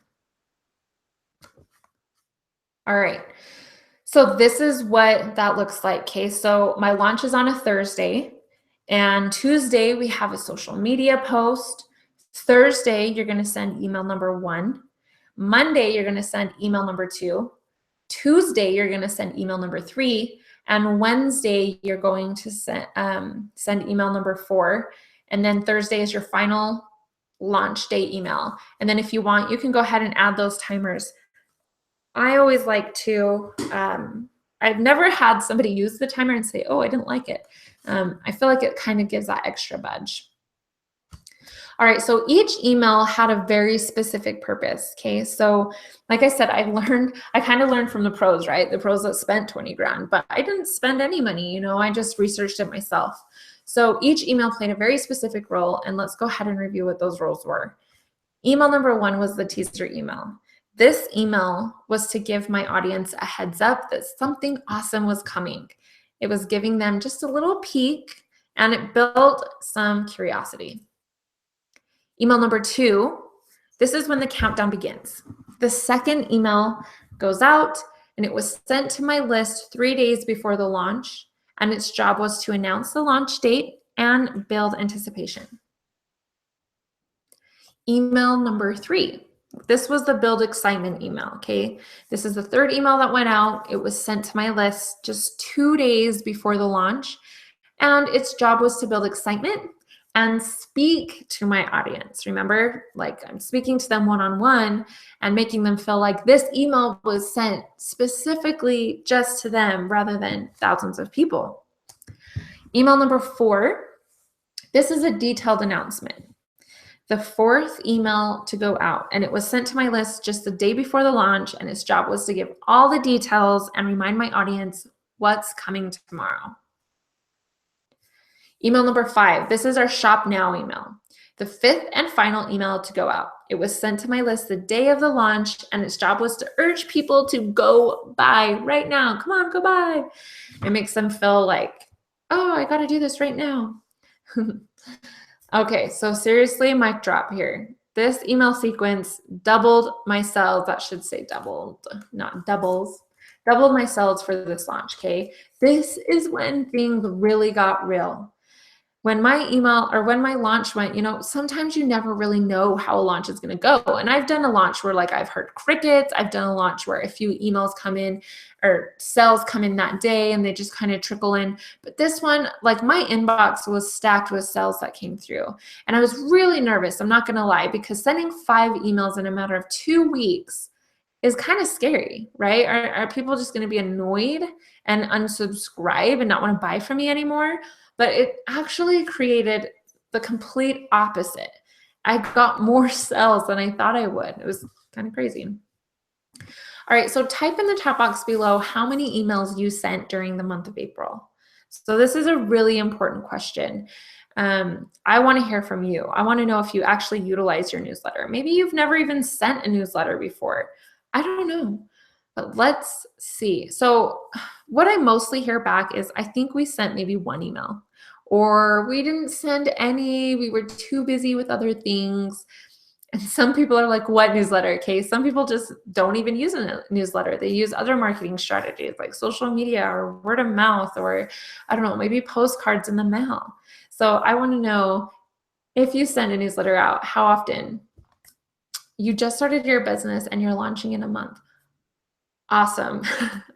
All right, so this is what that looks like. Okay, so my launch is on a Thursday, and Tuesday we have a social media post. Thursday, you're going to send email number 1. Monday, you're going to send email number 2. Tuesday, you're going to send email number 3. And Wednesday, you're going to send email number 4. And then Thursday is your final launch day email. And then if you want, you can go ahead and add those timers. I always like to, I've never had somebody use the timer and say, oh, I didn't like it. I feel like it kind of gives that extra budge. All right, so each email had a very specific purpose, okay? So like I said, I kind of learned from the pros, right? The pros that spent 20 grand, but I didn't spend any money, you know, I just researched it myself. So each email played a very specific role, and let's go ahead and review what those roles were. Email number 1 was the teaser email. This email was to give my audience a heads up that something awesome was coming. It was giving them just a little peek, and it built some curiosity. Email number 2, this is when the countdown begins. The second email goes out, and it was sent to my list 3 days before the launch, and its job was to announce the launch date and build anticipation. Email number 3, this was the build excitement email, okay? This is the third email that went out. It was sent to my list just 2 days before the launch, and its job was to build excitement and speak to my audience. Remember, like I'm speaking to them one-on-one and making them feel like this email was sent specifically just to them rather than thousands of people. Email number 4, this is a detailed announcement. The 4th email to go out, and it was sent to my list just the day before the launch, and its job was to give all the details and remind my audience what's coming tomorrow. Email number 5, this is our shop now email. The 5th and final email to go out. It was sent to my list the day of the launch, and its job was to urge people to go buy right now. Come on, go buy. It makes them feel like, oh, I got to do this right now. Okay, so seriously, mic drop here. This email sequence doubled my sales. That should say doubled, not doubles. Doubled my sales for this launch, okay? This is when things really got real. When my email or when my launch went, you know, sometimes you never really know how a launch is going to go. And I've done a launch where like I've heard crickets. I've done a launch where a few emails come in or sales come in that day and they just kind of trickle in. But this one, like my inbox was stacked with sales that came through. And I was really nervous. I'm not going to lie, because sending 5 emails in a matter of 2 weeks is kind of scary, right? Are people just going to be annoyed and unsubscribe and not want to buy from me anymore? But it actually created the complete opposite. I got more sales than I thought I would. It was kind of crazy. All right, so type in the chat box below how many emails you sent during the month of April. So this is a really important question. I want to hear from you. I want to know if you actually utilize your newsletter. Maybe you've never even sent a newsletter before. I don't know, but let's see. So what I mostly hear back is I think we sent maybe 1 email, or we didn't send any, we were too busy with other things. And some people are like, what newsletter? Okay, some people just don't even use a newsletter. They use other marketing strategies like social media or word of mouth, or I don't know, maybe postcards in the mail. So I want to know, if you send a newsletter out, how often? You just started your business and you're launching in a month. Awesome.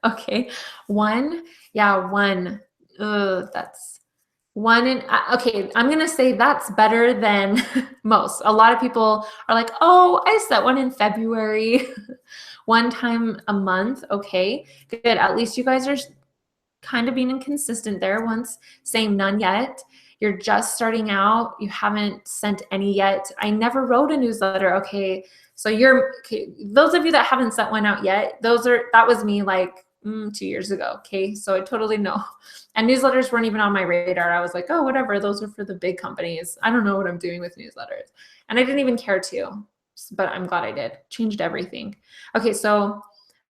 Okay. 1. Yeah, 1. That's 1 in, okay, I'm going to say that's better than most. A lot of people are like, oh, I set 1 in February, 1 time a month. Okay, good. At least you guys are kind of being inconsistent there. Once saying none yet. You're just starting out. You haven't sent any yet. I never wrote a newsletter. Okay. So those of you that haven't sent one out yet, that was me like 2 years ago. Okay. So I totally know. And newsletters weren't even on my radar. I was like, oh, whatever. Those are for the big companies. I don't know what I'm doing with newsletters. And I didn't even care to, but I'm glad I did. Changed everything. Okay. So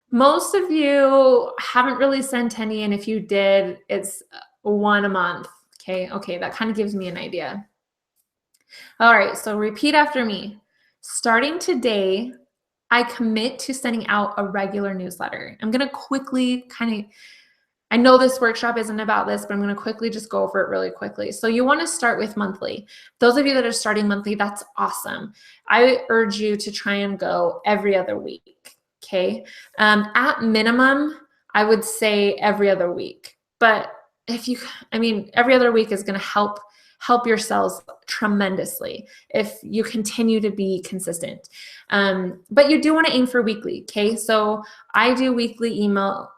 most of you haven't really sent any. And if you did, it's 1 a month. Okay, that kind of gives me an idea. All right, so repeat after me. Starting today, I commit to sending out a regular newsletter. I'm going to quickly I know this workshop isn't about this, but I'm going to quickly just go over it really quickly. So you want to start with monthly. Those of you that are starting monthly, that's awesome. I urge you to try and go every other week, okay? At minimum, I would say every other week. But every other week is going to help help your sales tremendously if you continue to be consistent. But you do want to aim for weekly, okay? So I do weekly email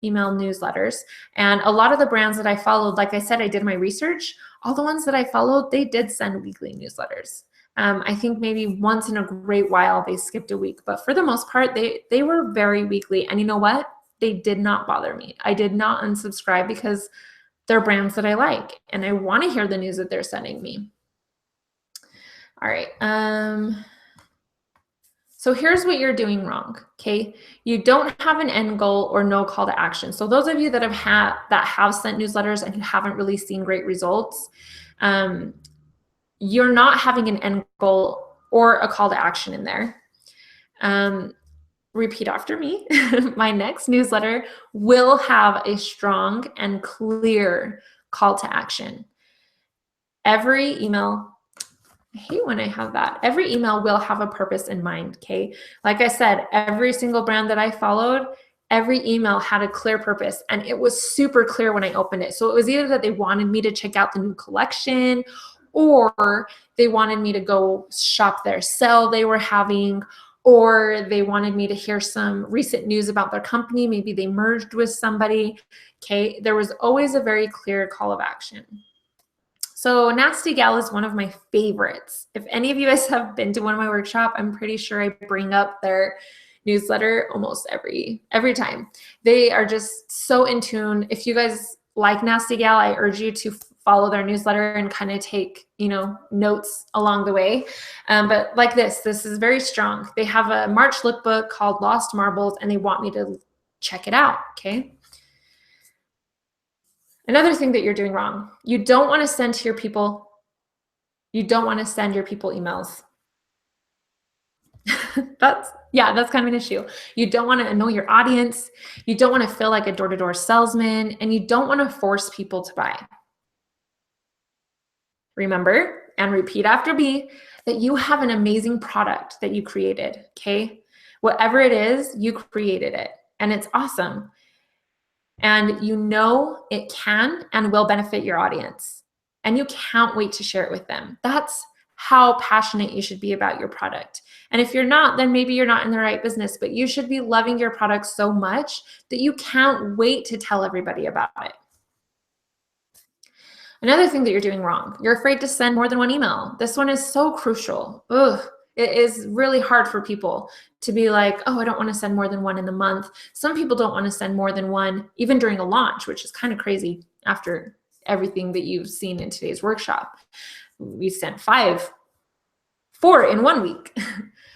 newsletters, and a lot of the brands that I followed, like I said, I did my research. All the ones that I followed, they did send weekly newsletters. I think maybe once in a great while they skipped a week, but for the most part, they were very weekly. And you know what? They did not bother me. I did not unsubscribe because they're brands that I like and I want to hear the news that they're sending me. All right. So here's what you're doing wrong, okay? You don't have an end goal or no call to action. So those of you that have sent newsletters and you haven't really seen great results, you're not having an end goal or a call to action in there. Repeat after me. My next newsletter will have a strong and clear call to action. Every email, I hate when I have that. Every email will have a purpose in mind, okay? Like I said, every single brand that I followed, every email had a clear purpose, and it was super clear when I opened it. So it was either that they wanted me to check out the new collection, or they wanted me to go shop their sale they were having, or they wanted me to hear some recent news about their company. Maybe they merged with somebody, okay? There was always a very clear call of action. So Nasty Gal is one of my favorites. If any of you guys have been to one of my workshops, I'm pretty sure I bring up their newsletter almost every time. They are just so in tune. If you guys like Nasty Gal, I urge you to follow their newsletter and kind of take, notes along the way. But like this is very strong. They have a March lookbook called Lost Marbles, and they want me to check it out, okay? Another thing that you're doing wrong, you don't want to send your people emails. That's kind of an issue. You don't want to annoy your audience. You don't want to feel like a door-to-door salesman, and you don't want to force people to buy. Remember, and repeat after me, that you have an amazing product that you created, okay? Whatever it is, you created it, and it's awesome. And you know it can and will benefit your audience. And you can't wait to share it with them. That's how passionate you should be about your product. And if you're not, then maybe you're not in the right business, but you should be loving your product so much that you can't wait to tell everybody about it. Another thing that you're doing wrong, you're afraid to send more than one email. This one is so crucial. It is really hard for people to be like, oh, I don't want to send more than one in the month. Some people don't want to send more than one, even during a launch, which is kind of crazy after everything that you've seen in today's workshop. We sent 4 in 1 week.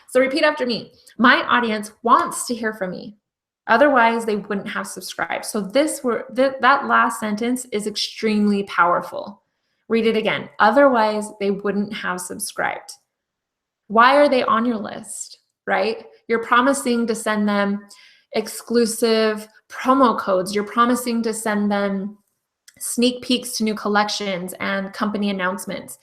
So repeat after me. My audience wants to hear from me. Otherwise, they wouldn't have subscribed. So that last sentence is extremely powerful. Read it again. Otherwise, they wouldn't have subscribed. Why are they on your list, right? You're promising to send them exclusive promo codes. You're promising to send them sneak peeks to new collections and company announcements.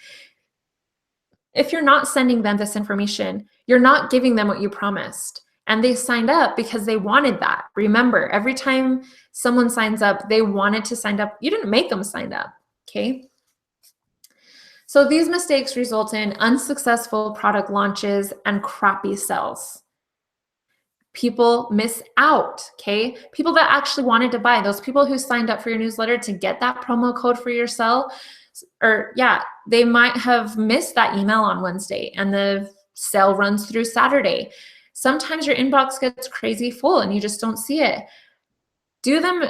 If you're not sending them this information, you're not giving them what you promised. And they signed up because they wanted that. Remember, every time someone signs up, they wanted to sign up. You didn't make them sign up, okay? So these mistakes result in unsuccessful product launches and crappy sales. People miss out, okay? People that actually wanted to buy, those people who signed up for your newsletter to get that promo code for your sale, they might have missed that email on Wednesday and the sale runs through Saturday. Sometimes your inbox gets crazy full and you just don't see it. Do them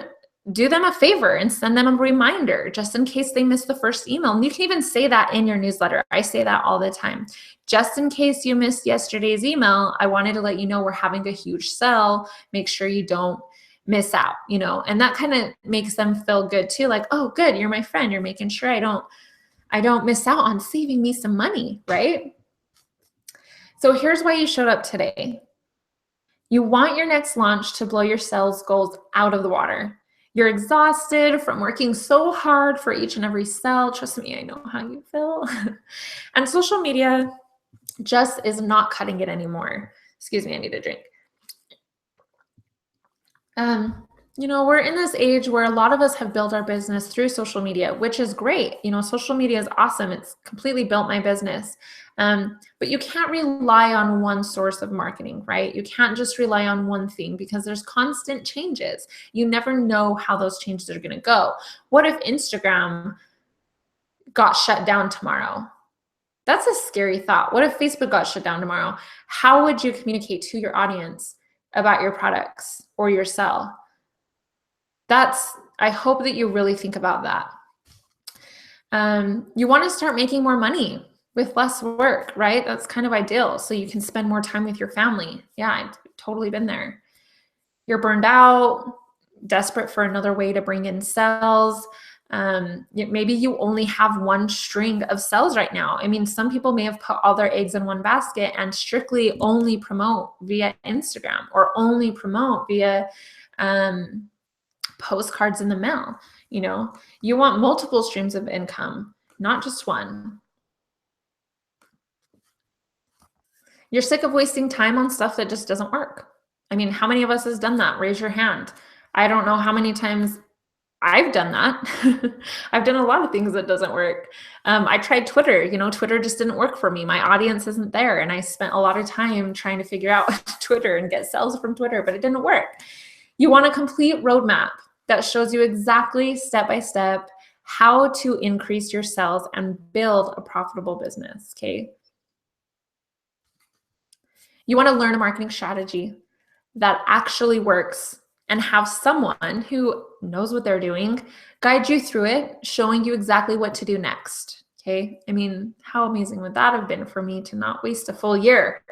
a favor and send them a reminder just in case they missed the first email. And you can even say that in your newsletter. I say that all the time. Just in case you missed yesterday's email, I wanted to let you know we're having a huge sale. Make sure you don't miss out, and that kind of makes them feel good too. Like, oh, good, you're my friend. You're making sure I don't miss out on saving me some money, right? So here's why you showed up today. You want your next launch to blow your sales goals out of the water. You're exhausted from working so hard for each and every sale. Trust me, I know how you feel. And social media just is not cutting it anymore. Excuse me, I need a drink. you know, we're in this age where a lot of us have built our business through social media, which is great. You know, social media is awesome. It's completely built my business. But you can't rely on one source of marketing, right? You can't just rely on one thing because there's constant changes. You never know how those changes are going to go. What if Instagram got shut down tomorrow? That's a scary thought. What if Facebook got shut down tomorrow? How would you communicate to your audience about your products or your sell? I hope that you really think about that. You want to start making more money with less work, right? That's kind of ideal. So you can spend more time with your family. Yeah, I've totally been there. You're burned out, desperate for another way to bring in sales. Maybe you only have one string of sales right now. I mean, some people may have put all their eggs in one basket and strictly only promote via Instagram or only promote via postcards in the mail. You know, you want multiple streams of income, not just one. You're sick of wasting time on stuff that just doesn't work. I mean, how many of us has done that? Raise your hand. I don't know how many times I've done that. I've done a lot of things that doesn't work. I tried Twitter. You know, Twitter just didn't work for me. My audience isn't there. And I spent a lot of time trying to figure out Twitter and get sales from Twitter, but it didn't work. You want a complete roadmap that shows you exactly step by step how to increase your sales and build a profitable business, okay? You want to learn a marketing strategy that actually works and have someone who knows what they're doing guide you through it, showing you exactly what to do next, okay? I mean, how amazing would that have been for me to not waste a full year?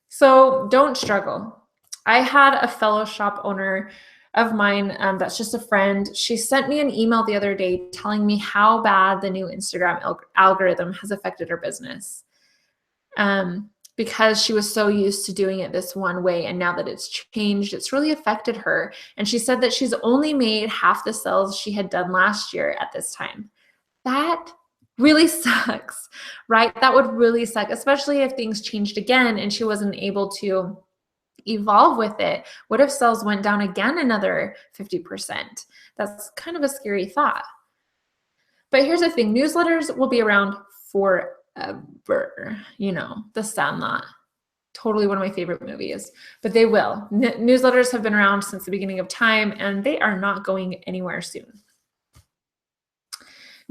So don't struggle. I had a fellow shop owner of mine that's just a friend. She sent me an email the other day telling me how bad the new Instagram algorithm has affected her business. Because she was so used to doing it this one way, and now that it's changed, it's really affected her. And she said that she's only made half the sales she had done last year at this time. That really sucks, right? That would really suck, especially if things changed again and she wasn't able to evolve with it. What if sales went down again another 50%? That's kind of a scary thought. But here's the thing, newsletters will be around forever. You know, The Sandlot, totally one of my favorite movies, but they will. Newsletters have been around since the beginning of time, and they are not going anywhere soon.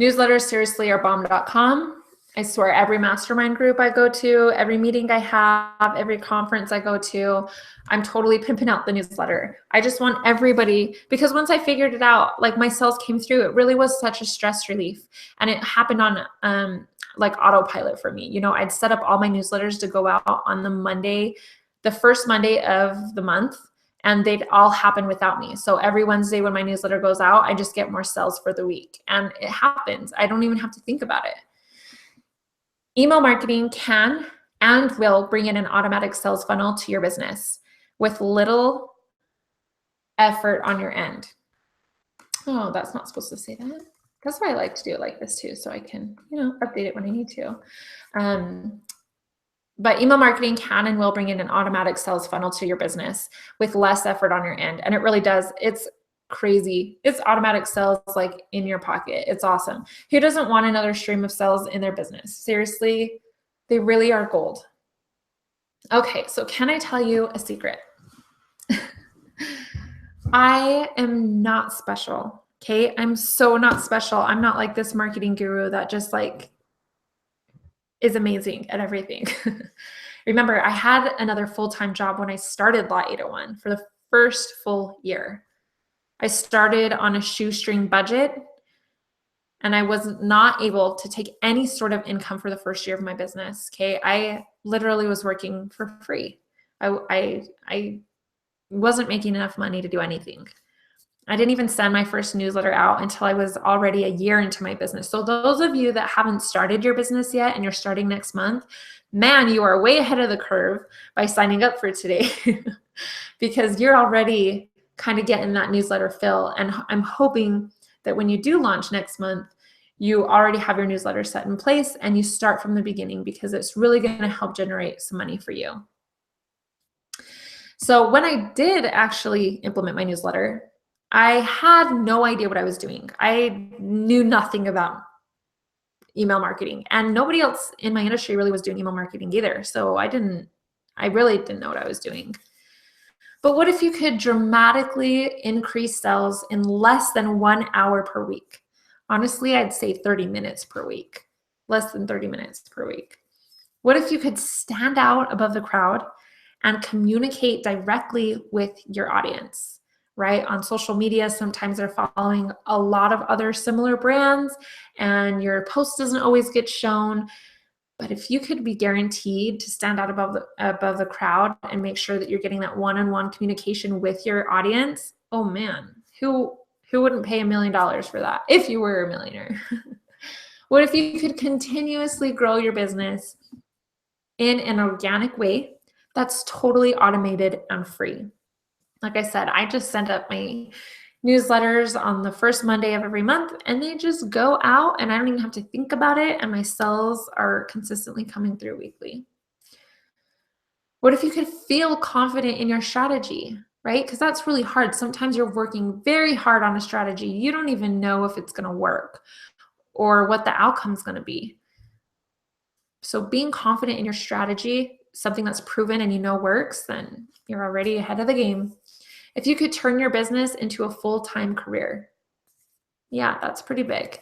Newsletters seriously are bomb.com. I swear every mastermind group I go to, every meeting I have, every conference I go to, I'm totally pimping out the newsletter. I just want everybody, because once I figured it out, like my sales came through, it really was such a stress relief. And it happened on like autopilot for me. You know, I'd set up all my newsletters to go out on the first Monday of the month, and they'd all happen without me. So every Wednesday when my newsletter goes out, I just get more sales for the week. And it happens. I don't even have to think about it. Email marketing can and will bring in an automatic sales funnel to your business with little effort on your end. Oh, that's not supposed to say that. That's why I like to do it like this too, so I can, you know, update it when I need to. But email marketing can and will bring in an automatic sales funnel to your business with less effort on your end. And it really does. It's crazy. It's automatic sales like in your pocket. It's awesome. Who doesn't want another stream of sales in their business? Seriously, they really are gold. Okay, so can I tell you a secret? I am not special. Okay, I'm so not special. I'm not like this marketing guru that just like is amazing at everything. Remember, I had another full-time job when I started Law 801 for the first full year. I started on a shoestring budget, and I was not able to take any sort of income for the first year of my business. Okay, I literally was working for free. I wasn't making enough money to do anything. I didn't even send my first newsletter out until I was already a year into my business. So those of you that haven't started your business yet and you're starting next month, man, you are way ahead of the curve by signing up for today because you're already kind of getting that newsletter fill. And I'm hoping that when you do launch next month, you already have your newsletter set in place and you start from the beginning because it's really going to help generate some money for you. So when I did actually implement my newsletter, I had no idea what I was doing. I knew nothing about email marketing, and nobody else in my industry really was doing email marketing either. So I really didn't know what I was doing. But what if you could dramatically increase sales in less than 1 hour per week? Honestly, I'd say 30 minutes per week, less than 30 minutes per week. What if you could stand out above the crowd and communicate directly with your audience, right? On social media, sometimes they're following a lot of other similar brands and your post doesn't always get shown. But if you could be guaranteed to stand out above the crowd and make sure that you're getting that one-on-one communication with your audience, oh man, who wouldn't pay $1 million for that if you were a millionaire? What if you could continuously grow your business in an organic way that's totally automated and free? Like I said, I just send up my newsletters on the first Monday of every month, and they just go out and I don't even have to think about it, and my sales are consistently coming through weekly. What if you could feel confident in your strategy, right? Because that's really hard. Sometimes you're working very hard on a strategy. You don't even know if it's going to work or what the outcome's going to be. So being confident in your strategy, something that's proven and you know works, then you're already ahead of the game. If you could turn your business into a full-time career, yeah, that's pretty big.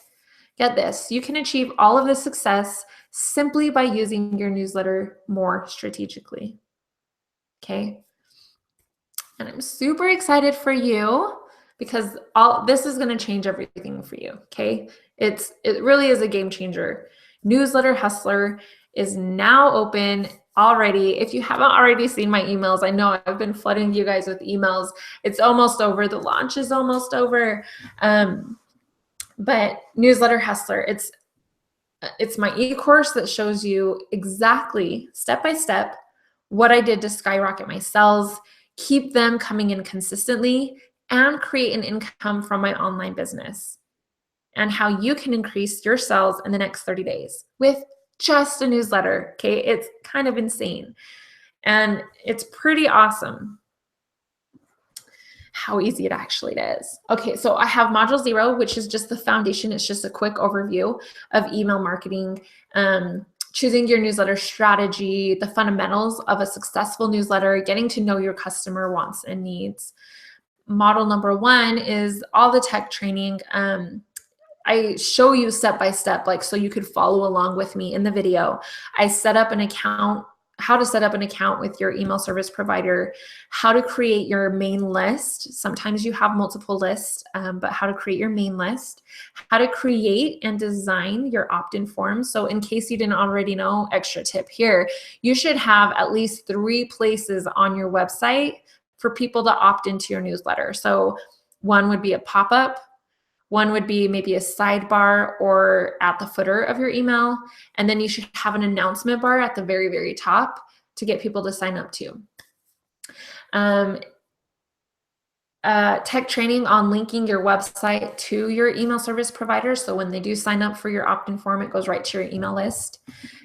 Get this, you can achieve all of this success simply by using your newsletter more strategically. Okay. And I'm super excited for you because all this is going to change everything for you. Okay. It really is a game changer. Newsletter Hustler is now open already. If you haven't already seen my emails, I know I've been flooding you guys with emails. It's almost over. The launch is almost over. But Newsletter Hustler, it's my e-course that shows you exactly step by step what I did to skyrocket my sales, keep them coming in consistently, and create an income from my online business, and how you can increase your sales in the next 30 days with just a newsletter. Okay, it's kind of insane. And it's pretty awesome how easy it actually is. Okay, so I have module 0, which is just the foundation. It's just a quick overview of email marketing, choosing your newsletter strategy, the fundamentals of a successful newsletter, getting to know your customer wants and needs. Model number 1 is all the tech training. I show you step by step, like so you could follow along with me in the video. I set up an account, how to set up an account with your email service provider, how to create your main list. Sometimes you have multiple lists, but how to create your main list, how to create and design your opt-in form. So in case you didn't already know, extra tip here, you should have at least 3 places on your website for people to opt into your newsletter. So one would be a pop-up, one would be maybe a sidebar or at the footer of your email. And then you should have an announcement bar at the very, very top to get people to sign up to. Tech training on linking your website to your email service provider. So when they do sign up for your opt-in form, it goes right to your email list.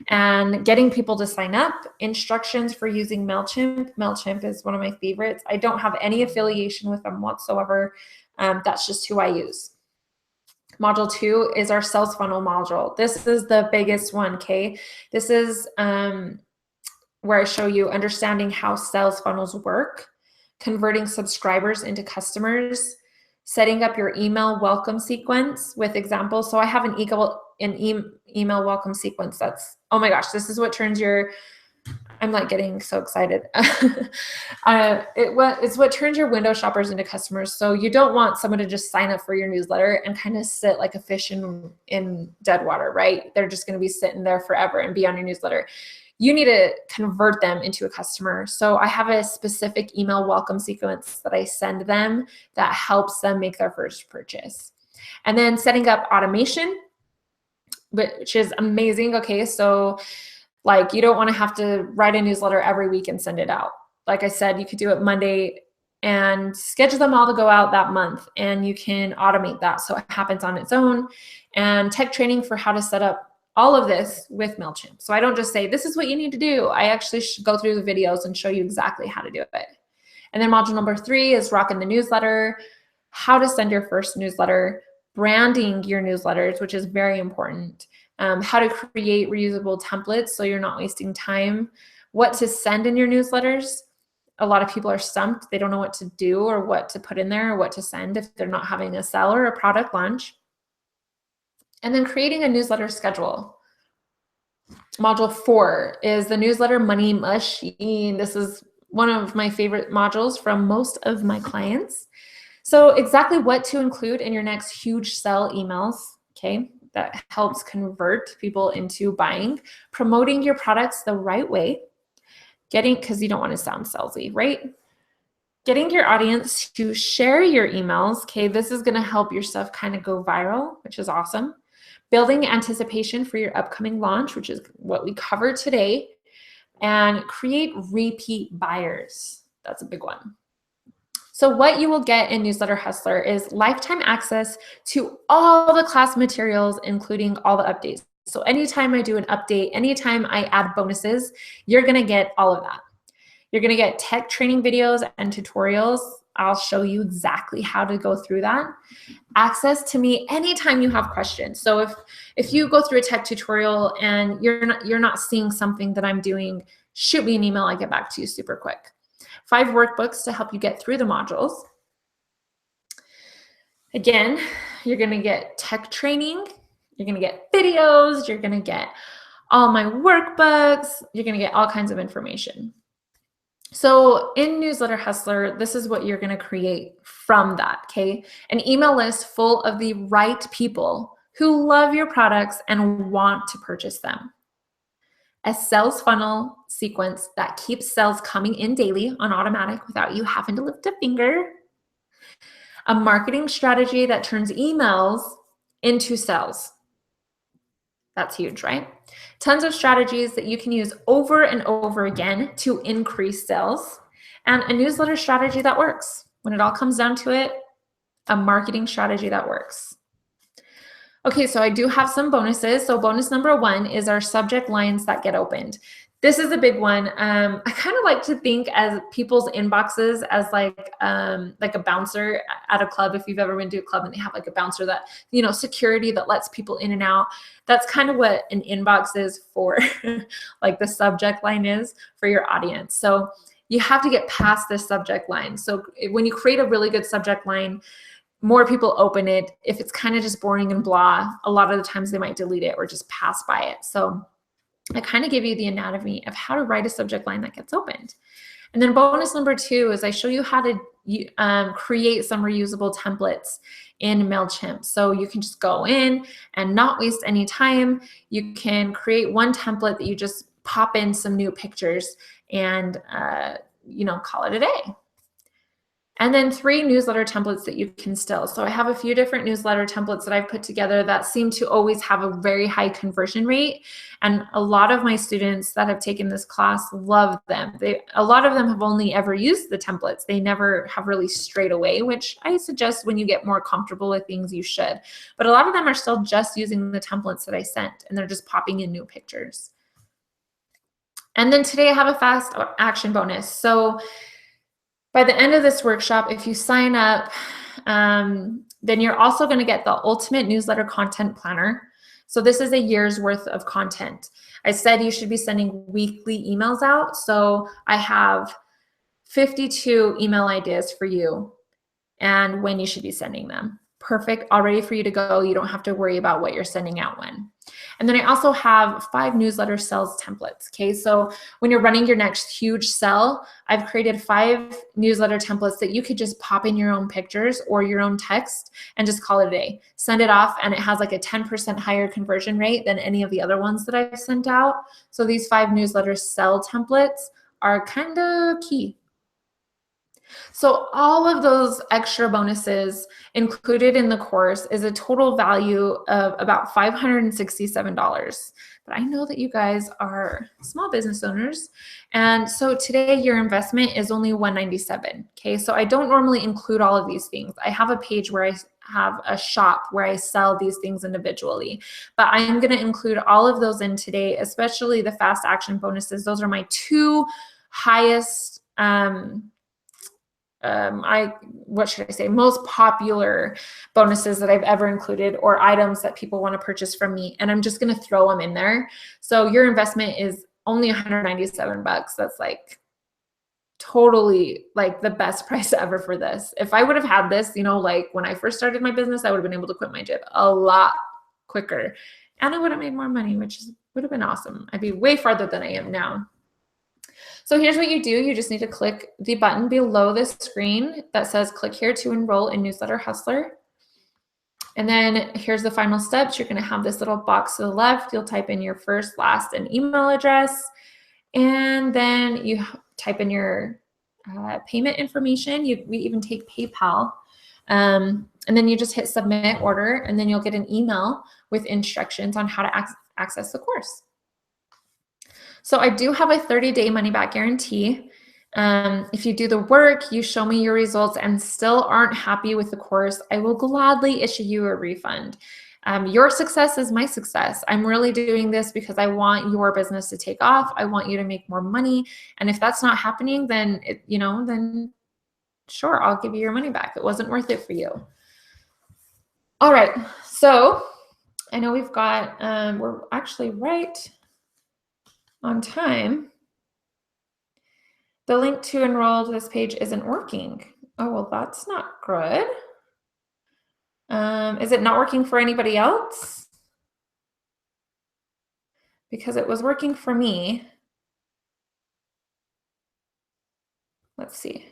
And getting people to sign up, instructions for using MailChimp. MailChimp is one of my favorites. I don't have any affiliation with them whatsoever. That's just who I use. Module 2 is our sales funnel module. This is the biggest one, okay? This is where I show you understanding how sales funnels work, converting subscribers into customers, setting up your email welcome sequence with examples. So I have an email welcome sequence that's, oh my gosh, this is what turns your, I'm like getting so excited. It's what turns your window shoppers into customers. So you don't want someone to just sign up for your newsletter and kind of sit like a fish in dead water, right? They're just going to be sitting there forever and be on your newsletter. You need to convert them into a customer. So I have a specific email welcome sequence that I send them that helps them make their first purchase. And then setting up automation, which is amazing. Okay, so like you don't want to have to write a newsletter every week and send it out. Like I said, you could do it Monday and schedule them all to go out that month, and you can automate that so it happens on its own. And tech training for how to set up all of this with MailChimp. So I don't just say, this is what you need to do. I actually go through the videos and show you exactly how to do it. And then module number 3 is rocking the newsletter, how to send your first newsletter, branding your newsletters, which is very important, how to create reusable templates so you're not wasting time, what to send in your newsletters. A lot of people are stumped. They don't know what to do or what to put in there or what to send if they're not having a sell or a product launch. And then creating a newsletter schedule. Module 4 is the newsletter money machine. This is one of my favorite modules from most of my clients. So exactly what to include in your next huge sell emails, okay, that helps convert people into buying, promoting your products the right way, because you don't want to sound salesy, right? Getting your audience to share your emails, okay, this is going to help your stuff kind of go viral, which is awesome. Building anticipation for your upcoming launch, which is what we covered today, and create repeat buyers. That's a big one. So what you will get in Newsletter Hustler is lifetime access to all the class materials, including all the updates. So anytime I do an update, anytime I add bonuses, you're going to get all of that. You're going to get tech training videos and tutorials. I'll show you exactly how to go through that. Access to me anytime you have questions. So if you go through a tech tutorial and you're not seeing something that I'm doing, shoot me an email. I get back to you super quick. 5 workbooks to help you get through the modules. Again, you're going to get tech training. You're going to get videos. You're going to get all my workbooks. You're going to get all kinds of information. So in Newsletter Hustler, this is what you're going to create from that, okay? An email list full of the right people who love your products and want to purchase them. A sales funnel sequence that keeps sales coming in daily on automatic without you having to lift a finger. A marketing strategy that turns emails into sales. That's huge, right? Tons of strategies that you can use over and over again to increase sales, and a newsletter strategy that works. When it all comes down to it, a marketing strategy that works. Okay, so I do have some bonuses. So bonus number 1 is our subject lines that get opened. This is a big one. I kind of like to think as people's inboxes as like a bouncer at a club. If you've ever been to a club and they have like a bouncer that, you know, security that lets people in and out. That's kind of what an inbox is for, like the subject line is for your audience. So you have to get past this subject line. So when you create a really good subject line, more people open it. If it's kind of just boring and blah, a lot of the times they might delete it or just pass by it. So I kind of give you the anatomy of how to write a subject line that gets opened. And then bonus number 2 is I show you how to create some reusable templates in MailChimp. So you can just go in and not waste any time. You can create one template that you just pop in some new pictures and call it a day. And then 3 newsletter templates that you can steal. So I have a few different newsletter templates that I've put together that seem to always have a very high conversion rate. And a lot of my students that have taken this class love them. A lot of them have only ever used the templates. They never have really strayed away, which I suggest when you get more comfortable with things, you should. But a lot of them are still just using the templates that I sent, and they're just popping in new pictures. And then today I have a fast action bonus. So by the end of this workshop, if you sign up, then you're also going to get the ultimate newsletter content planner. So this is a year's worth of content. I said you should be sending weekly emails out. So I have 52 email ideas for you and when you should be sending them. Perfect, all ready for you to go. You don't have to worry about what you're sending out when. And then I also have 5 newsletter sales templates, okay? So when you're running your next huge sell, I've created 5 newsletter templates that you could just pop in your own pictures or your own text and just call it a day. Send it off, and it has like a 10% higher conversion rate than any of the other ones that I've sent out. So these 5 newsletter sell templates are kind of key. So all of those extra bonuses included in the course is a total value of about $567. But I know that you guys are small business owners. And so today your investment is only $197. Okay, so I don't normally include all of these things. I have a page where I have a shop where I sell these things individually. But I'm going to include all of those in today, especially the fast action bonuses. Those are my 2 highest what should I say, most popular bonuses that I've ever included, or items that people want to purchase from me. And I'm just going to throw them in there. So your investment is only 197 bucks. That's like totally like the best price ever for this. If I would have had this, you know, like when I first started my business, I would have been able to quit my job a lot quicker, and I would have made more money, which would have been awesome. I'd be way farther than I am now. So here's what you do. You just need to click the button below the screen that says click here to enroll in Newsletter Hustler. And then here's the final steps. You're going to have this little box to the left. You'll type in your first, last, and email address. And then you type in your payment information. We even take PayPal. And then you just hit submit order, and then you'll get an email with instructions on how to access the course. So I do have a 30-day money-back guarantee. If you do the work, you show me your results and still aren't happy with the course, I will gladly issue you a refund. Your success is my success. I'm really doing this because I want your business to take off. I want you to make more money. And if that's not happening, then, then sure, I'll give you your money back. It wasn't worth it for you. All right. So I know we've got, we're actually right on time. The link to enroll to this page isn't working. Oh, well, that's not good. Is it not working for anybody else? Because it was working for me. Let's see.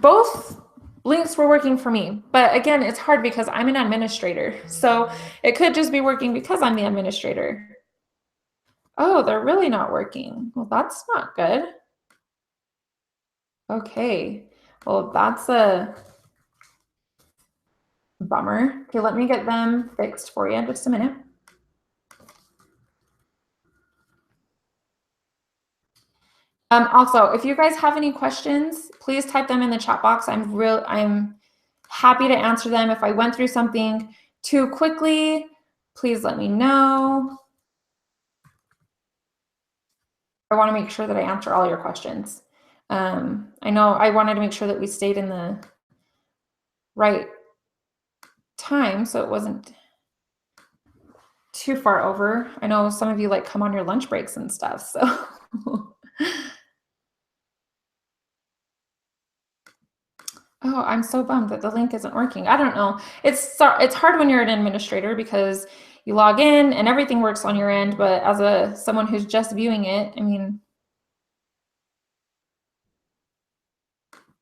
Both links were working for me, but again, it's hard because I'm an administrator. So it could just be working because I'm the administrator. Oh, they're really not working. Well, that's not good. Okay, well, that's a bummer. Okay, let me get them fixed for you in just a minute. Also, if you guys have any questions, please type them in the chat box. I'm happy to answer them. If I went through something too quickly, please let me know. I want to make sure that I answer all your questions. I know I wanted to make sure that we stayed in the right time so it wasn't too far over. I know some of you like come on your lunch breaks and stuff, so. Oh, I'm so bummed that the link isn't working. I don't know. It's hard when you're an administrator because you log in and everything works on your end, but as someone who's just viewing it, I mean,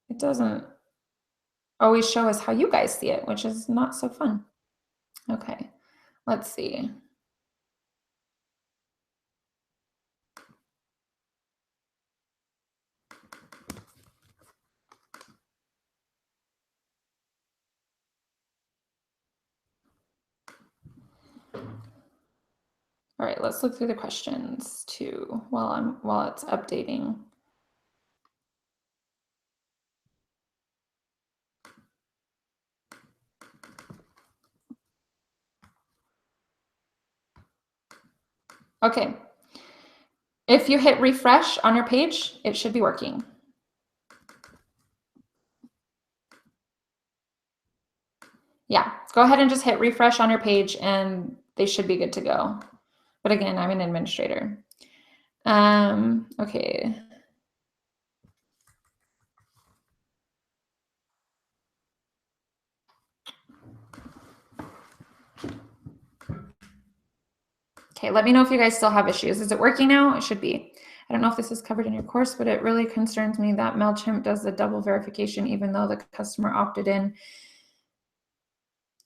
it doesn't always show us how you guys see it, which is not so fun. Okay, let's see. All right, let's look through the questions too while it's updating. Okay. If you hit refresh on your page, it should be working. Yeah, go ahead and just hit refresh on your page and they should be good to go. But again, I'm an administrator. Okay. Okay, let me know if you guys still have issues. Is it working now? It should be. I don't know if this is covered in your course, but it really concerns me that MailChimp does the double verification even though the customer opted in.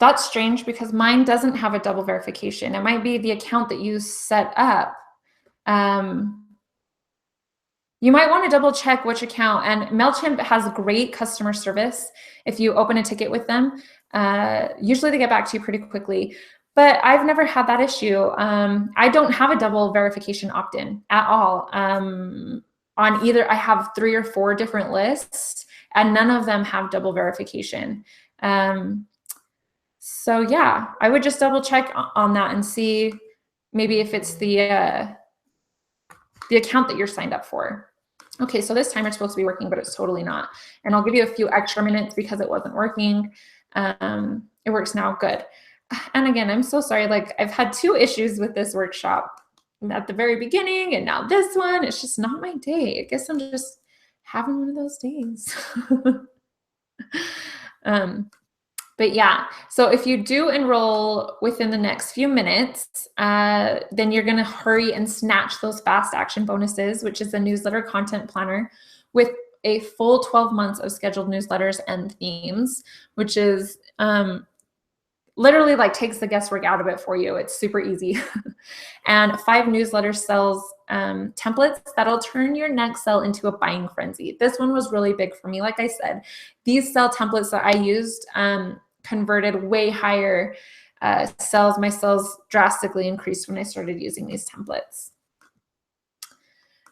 That's strange because mine doesn't have a double verification. It might be the account that you set up. You might want to double check which account, and MailChimp has great customer service. If you open a ticket with them, usually they get back to you pretty quickly, but I've never had that issue. I don't have a double verification opt-in at all. On either, I have 3 or 4 different lists and none of them have double verification. So yeah, I would just double check on that and see maybe if it's the account that you're signed up for. Okay, so this timer's supposed to be working, but it's totally not. And I'll give you a few extra minutes because it wasn't working. It works now, good. And again, I'm so sorry, like I've had 2 issues with this workshop at the very beginning and now this one. It's just not my day. I guess I'm just having one of those days. But yeah, so if you do enroll within the next few minutes, then you're gonna hurry and snatch those fast action bonuses, which is a newsletter content planner with a full 12 months of scheduled newsletters and themes, which is literally like takes the guesswork out of it for you. It's super easy. And 5 newsletter cells templates that'll turn your next cell into a buying frenzy. This one was really big for me. Like I said, these cell templates that I used converted way higher cells. My cells drastically increased when I started using these templates.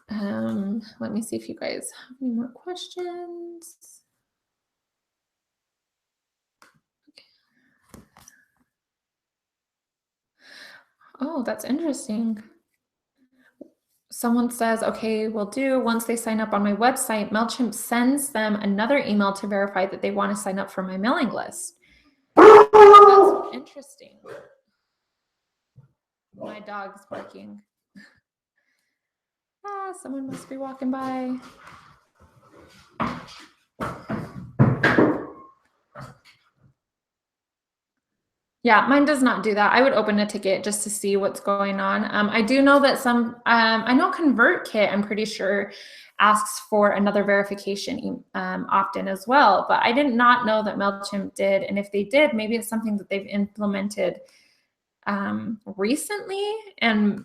Let me see if you guys have any more questions. Oh, that's interesting. Someone says, okay, will do. Once they sign up on my website, MailChimp sends them another email to verify that they want to sign up for my mailing list. That's interesting. My dog's barking. Someone must be walking by. Yeah, mine does not do that. I would open a ticket just to see what's going on. I do know that I know ConvertKit, I'm pretty sure, asks for another verification opt-in as well, but I did not know that MailChimp did. And if they did, maybe it's something that they've implemented recently and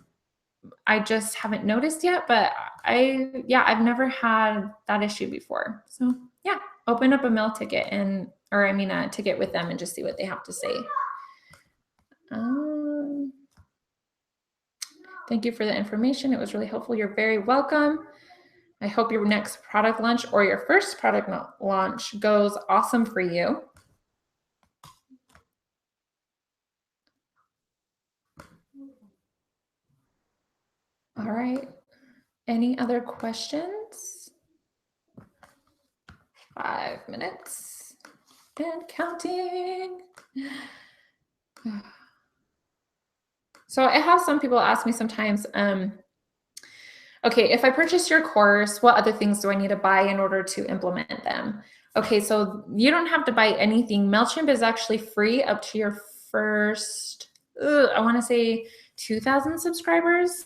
I just haven't noticed yet, but I've never had that issue before. So yeah, open up a mail ticket a ticket with them and just see what they have to say. Thank you for the information. It was really helpful. You're very welcome. I hope your next product launch or your first product launch goes awesome for you. All right. Any other questions? 5 minutes and counting. So I have some people ask me sometimes, okay, if I purchase your course, what other things do I need to buy in order to implement them? Okay, so you don't have to buy anything. MailChimp is actually free up to your first, I want to say 2,000 subscribers.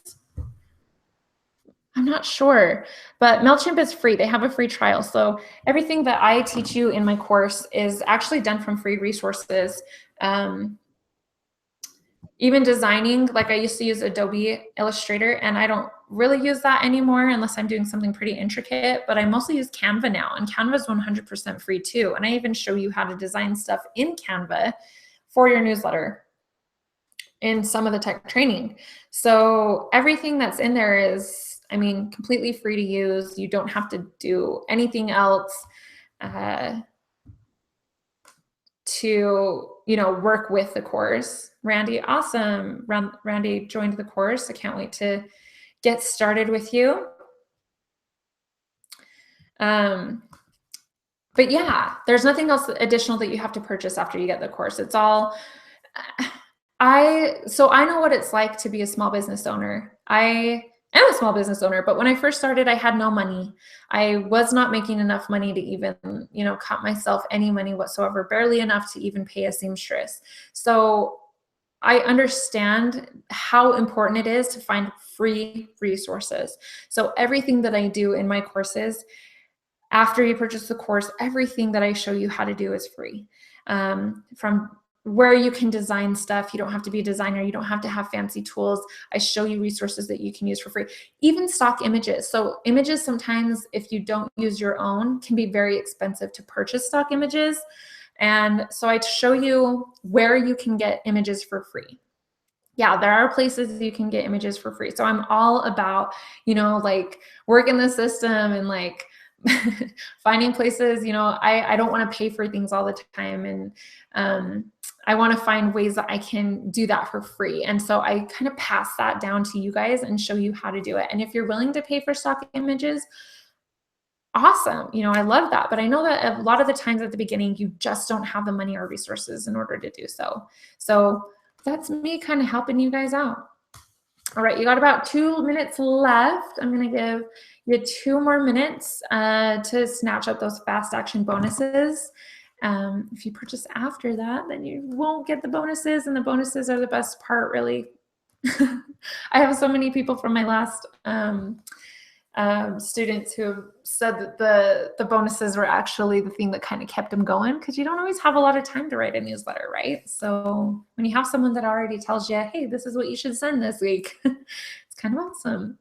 I'm not sure, but MailChimp is free. They have a free trial. So everything that I teach you in my course is actually done from free resources. Even designing, like I used to use Adobe Illustrator and I don't really use that anymore unless I'm doing something pretty intricate, but I mostly use Canva now, and Canva is 100% free too. And I even show you how to design stuff in Canva for your newsletter in some of the tech training. So everything that's in there is, completely free to use. You don't have to do anything else to work with the course. Randy, awesome. Randy joined the course. I can't wait to get started with you. But yeah, there's nothing else additional that you have to purchase after you get the course. It's all, I know what it's like to be a small business owner. I am a small business owner, but when I first started, I had no money. I was not making enough money to even, cut myself any money whatsoever, barely enough to even pay a seamstress. So I understand how important it is to find free resources. So everything that I do in my courses, after you purchase the course, everything that I show you how to do is free. From where you can design stuff, you don't have to be a designer, you don't have to have fancy tools. I show you resources that you can use for free. Even stock images. So images sometimes, if you don't use your own, can be very expensive to purchase stock images. And so I show you where you can get images for free. Yeah, there are places you can get images for free. So I'm all about, working the system and finding places, I don't want to pay for things all the time. And I want to find ways that I can do that for free. And so I kind of pass that down to you guys and show you how to do it. And if you're willing to pay for stock images, awesome. I love that. But I know that a lot of the times at the beginning, you just don't have the money or resources in order to do so. So that's me kind of helping you guys out. All right, you got about 2 minutes left. I'm going to give you 2 more minutes to snatch up those fast action bonuses. If you purchase after that, then you won't get the bonuses, and the bonuses are the best part, really. I have so many people from my last students who have said that the bonuses were actually the thing that kind of kept them going, because you don't always have a lot of time to write a newsletter, right? So when you have someone that already tells you, hey, this is what you should send this week, it's kind of awesome.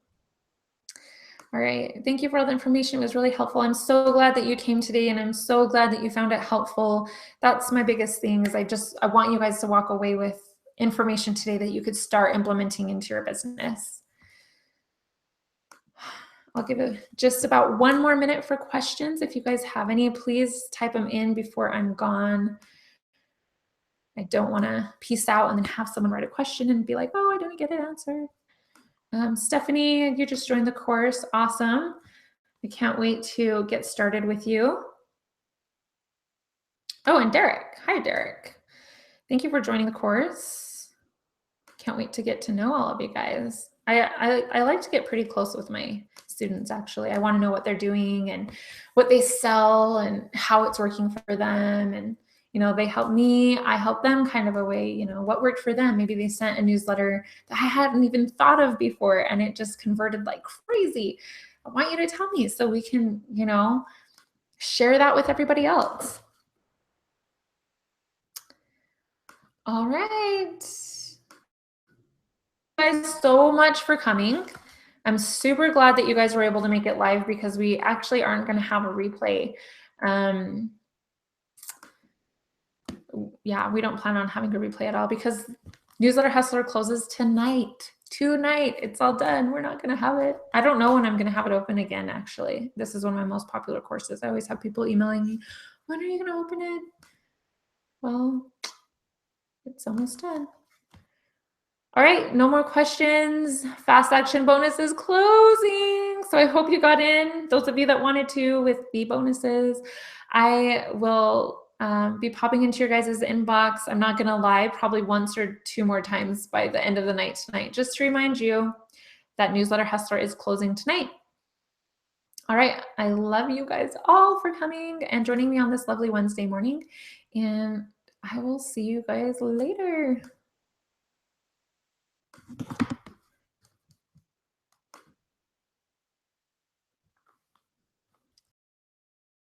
All right, thank you for all the information. It was really helpful. I'm so glad that you came today, and I'm so glad that you found it helpful. That's my biggest thing, is I want you guys to walk away with information today that you could start implementing into your business. I'll give it just about 1 more minute for questions. If you guys have any, please type them in before I'm gone. I don't want to peace out and then have someone write a question and be like, oh, I didn't get an answer. Stephanie, you just joined the course. Awesome. I can't wait to get started with you. Oh, and Derek. Hi, Derek. Thank you for joining the course. Can't wait to get to know all of you guys. I like to get pretty close with my students, actually. I want to know what they're doing and what they sell and how it's working for them. And, they help me, I help them kind of a way, what worked for them. Maybe they sent a newsletter that I hadn't even thought of before, and it just converted like crazy. I want you to tell me so we can, share that with everybody else. All right. Thank you guys so much for coming. I'm super glad that you guys were able to make it live, because we actually aren't going to have a replay. Yeah, we don't plan on having a replay at all, because Newsletter Hustler closes tonight. It's all done. We're not going to have it. I don't know when I'm going to have it open again, actually. This is one of my most popular courses. I always have people emailing me, when are you going to open it? Well, it's almost done. All right, no more questions. Fast action bonus is closing. So I hope you got in, those of you that wanted to, with the bonuses. I will be popping into your guys' inbox. I'm not gonna lie, probably 1 or 2 more times by the end of the night tonight, just to remind you that Newsletter Hustler is closing tonight. All right, I love you guys all for coming and joining me on this lovely Wednesday morning, and I will see you guys later.